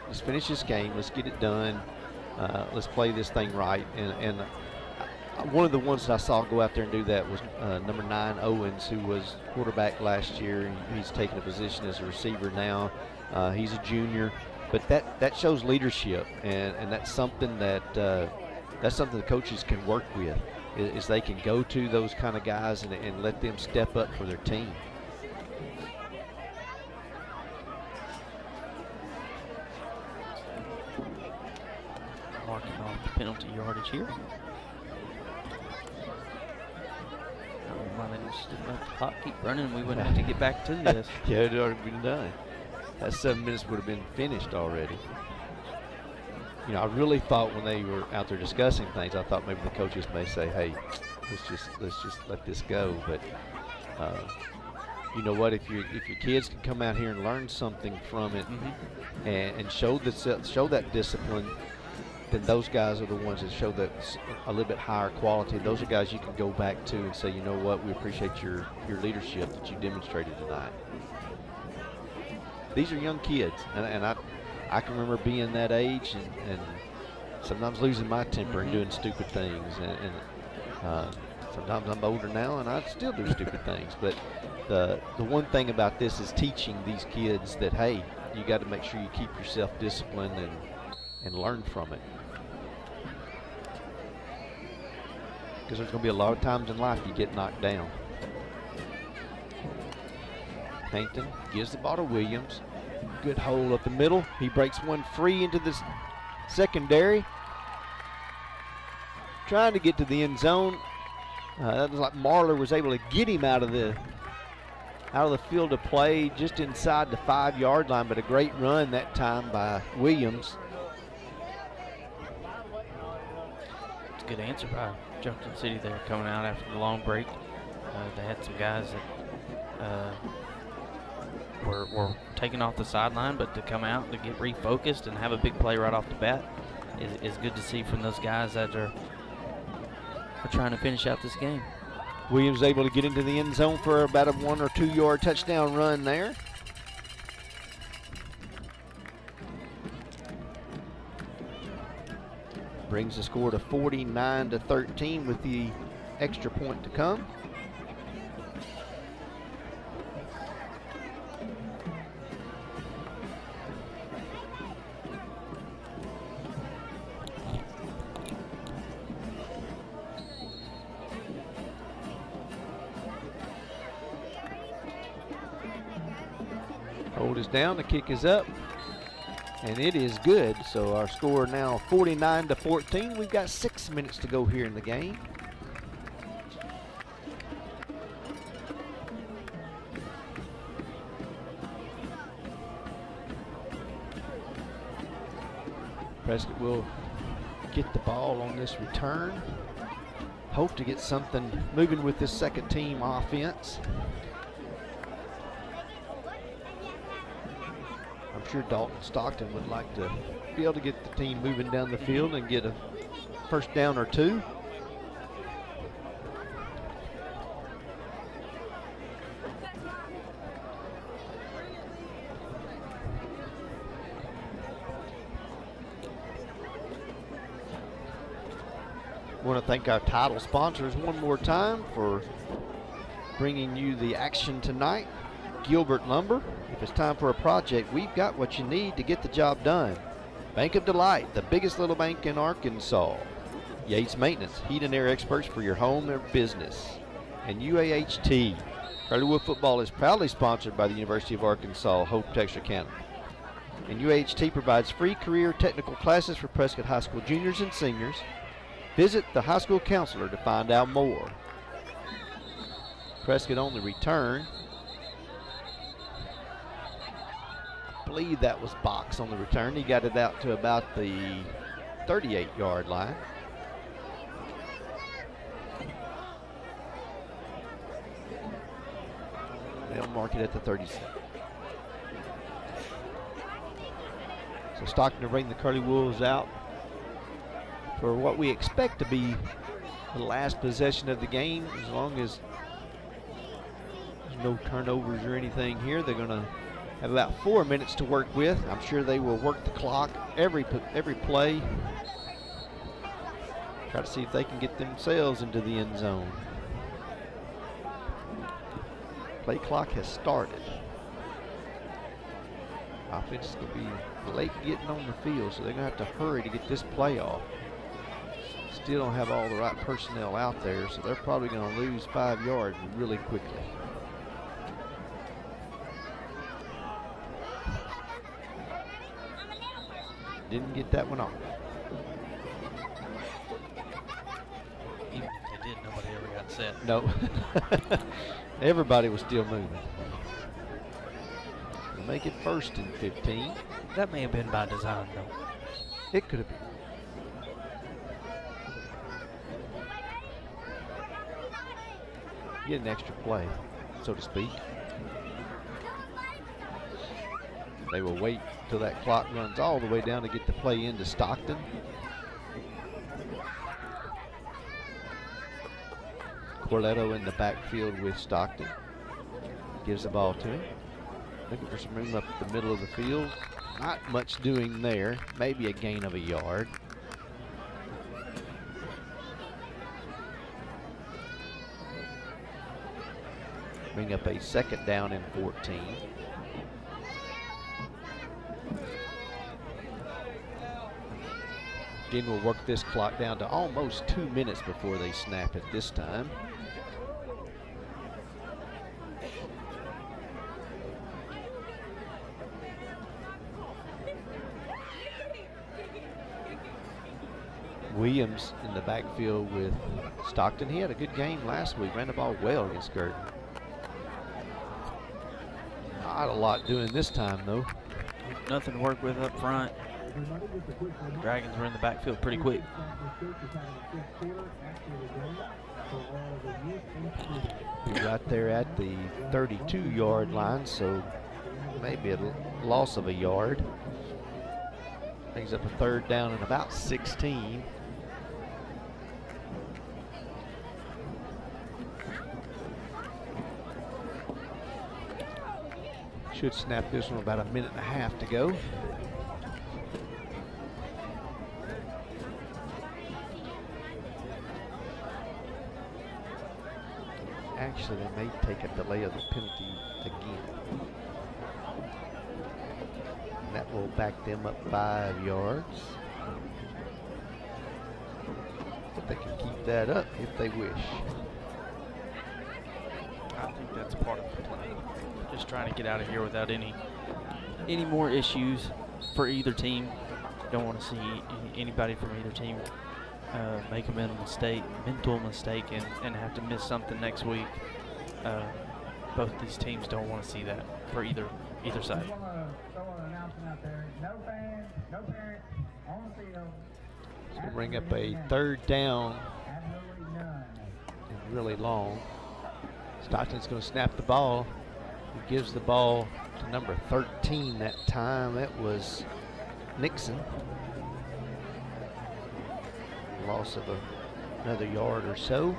let's finish this game. Let's get it done. Let's play this thing right. And one of the ones that I saw go out there and do that was number 9 Owens, who was quarterback last year. He's taken a position as a receiver now. He's a junior, but that shows leadership, and that's something that the coaches can work with. Is they can go to those kind of guys and let them step up for their team. Marking off the penalty yardage here. They just didn't let the clock keep running. We wouldn't have to get back to this. Yeah, it had already been done. That 7 minutes would have been finished already. I really thought when they were out there discussing things, I thought maybe the coaches may say, "Hey, let's just let this go." But you know what? If your kids can come out here and learn something from it, and show that discipline, then those guys are the ones that show that a little bit higher quality. Those are guys you can go back to and say, "You know what? We appreciate your leadership that you demonstrated tonight." These are young kids, and I can remember being that age and sometimes losing my temper and doing stupid things. And sometimes I'm older now and I still do stupid things. But the one thing about this is teaching these kids that, hey, you got to make sure you keep yourself disciplined and learn from it. Because there's going to be a lot of times in life you get knocked down. Hankton gives the ball to Williams. Good hole up the middle. He breaks one free into this secondary. Trying to get to the end zone. That was like Marler was able to get him out of the field of play just inside the 5-yard line, but a great run that time by Williams. It's a good answer by Junction City there coming out after the long break. They had some guys that were taken off the sideline, but to come out to get refocused and have a big play right off the bat is good to see from those guys that are trying to finish out this game. Williams able to get into the end zone for about a 1 or 2 yard touchdown run there. Brings the score to 49-13 with the extra point to come. Hold is down, the kick is up, and it is good. So our score now 49-14. We've got 6 minutes to go here in the game. Prescott will get the ball on this return. Hope to get something moving with this second team offense. I'm sure Dalton Stockton would like to be able to get the team moving down the field and get a first down or two. I want to thank our title sponsors one more time for bringing you the action tonight. Gilbert Lumber. If it's time for a project, we've got what you need to get the job done. Bank of Delight, the biggest little bank in Arkansas. Yates Maintenance, heat and air experts for your home or business. And UAHT. Curlywood football is proudly sponsored by the University of Arkansas, Hope, Texarkana. And UAHT provides free career technical classes for Prescott High School juniors and seniors. Visit the high school counselor to find out more. Prescott on the return. I believe that was Box on the return. He got it out to about the 38-yard line. They'll mark it at the 37. So Stockton to bring the Curly Wolves out for what we expect to be the last possession of the game, as long as there's no turnovers or anything here. They're going to have about 4 minutes to work with. I'm sure they will work the clock every play. Try to see if they can get themselves into the end zone. Play clock has started. Offense is going to be late getting on the field, so they're going to have to hurry to get this play off. Still don't have all the right personnel out there, so they're probably going to lose 5 yards really quickly. Didn't get that one off. Even if they did, nobody ever got set. No. Everybody was still moving. Make it 1st and 15. That may have been by design, though. It could have been. Get an extra play, so to speak. They will wait till that clock runs all the way down to get the play into Stockton. Corletto in the backfield with Stockton. Gives the ball to him. Looking for some room up the middle of the field. Not much doing there. Maybe a gain of a yard. Bring up a 2nd down and 14. Again, we'll work this clock down to almost 2 minutes before they snap it this time. Williams in the backfield with Stockton. He had a good game last week. Ran the ball well against Girton. Not a lot doing this time, though. Nothing to work with up front. Dragons were in the backfield pretty quick. Right there at the 32-yard line, so maybe a loss of a yard. Brings up a 3rd down and about 16. Should snap this one about 1.5 minutes to go. Actually, they may take a delay of the penalty again. And that will back them up 5 yards. But they can keep that up if they wish. I think that's part of the plan. Just trying to get out of here without any more issues for either team. Don't want to see anybody from either team make a mental mistake, and have to miss something next week. Both these teams don't want to see that for either side. So we'll bring up a 3rd down and really long. Stockton's going to snap the ball. He gives the ball to number 13 that time. That was Nixon. Loss of another yard or so.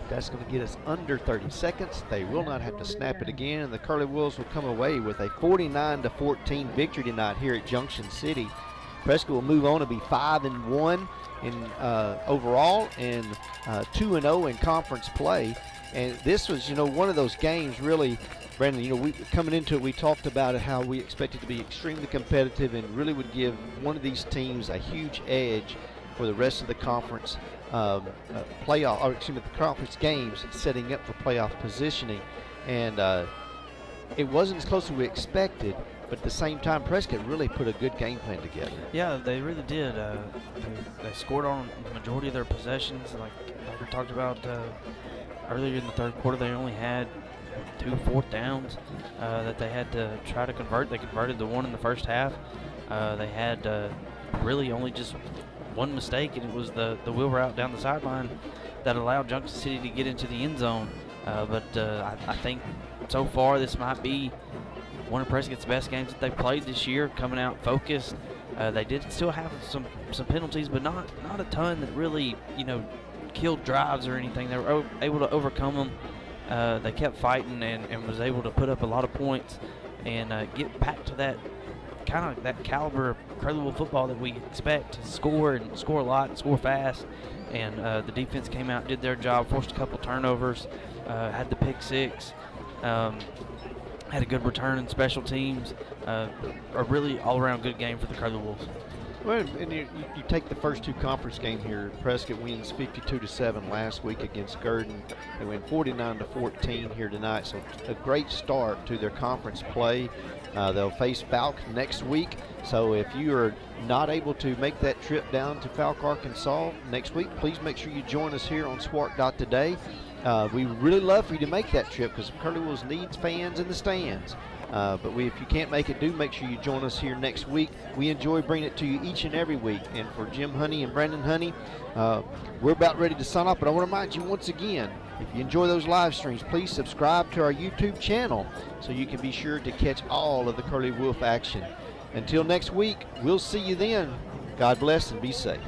That's going to get us under 30 seconds. They will not have to snap it again, and the Curly Wolves will come away with a 49-14 victory tonight here at Junction City. Prescott will move on to be 5-1 in overall and 2-0 in conference play. And this was, one of those games really, Brandon, we coming into it, we talked about it, how we expected to be extremely competitive and really would give one of these teams a huge edge for the rest of the conference playoff, or excuse me, the conference games, setting up for playoff positioning. And it wasn't as close as we expected, but at the same time, Prescott really put a good game plan together. Yeah, they really did. They scored on the majority of their possessions. Like we talked about earlier in the 3rd quarter, they only had 2 4th downs that they had to try to convert. They converted the one in the first half. They had really only just one mistake, and it was the wheel route down the sideline that allowed Junction City to get into the end zone. But I think so far this might be one of Prescott's best games that they've played this year, coming out focused. They did still have some penalties, but not a ton that really, killed drives or anything. They were able to overcome them they kept fighting and was able to put up a lot of points and get back to that kind of that caliber of Curleyville football that we expect, to score and score a lot and score fast. And the defense came out, did their job, forced a couple turnovers, had the pick six, had a good return in special teams. A really all-around good game for the Curleyville Wolves. Well, and you take the first two conference games here. Prescott wins 52-7 last week against Gurdon. They win 49-14 here tonight. So a great start to their conference play. They'll face Falk next week. So if you are not able to make that trip down to Falk, Arkansas next week, please make sure you join us here on SWART.today. We would really love for you to make that trip because Curleyville needs fans in the stands. But if you can't make it, do make sure you join us here next week. We enjoy bringing it to you each and every week. And for Jim Honey and Brandon Honey, we're about ready to sign off. But I want to remind you once again, if you enjoy those live streams, please subscribe to our YouTube channel so you can be sure to catch all of the Curly Wolf action. Until next week, we'll see you then. God bless and be safe.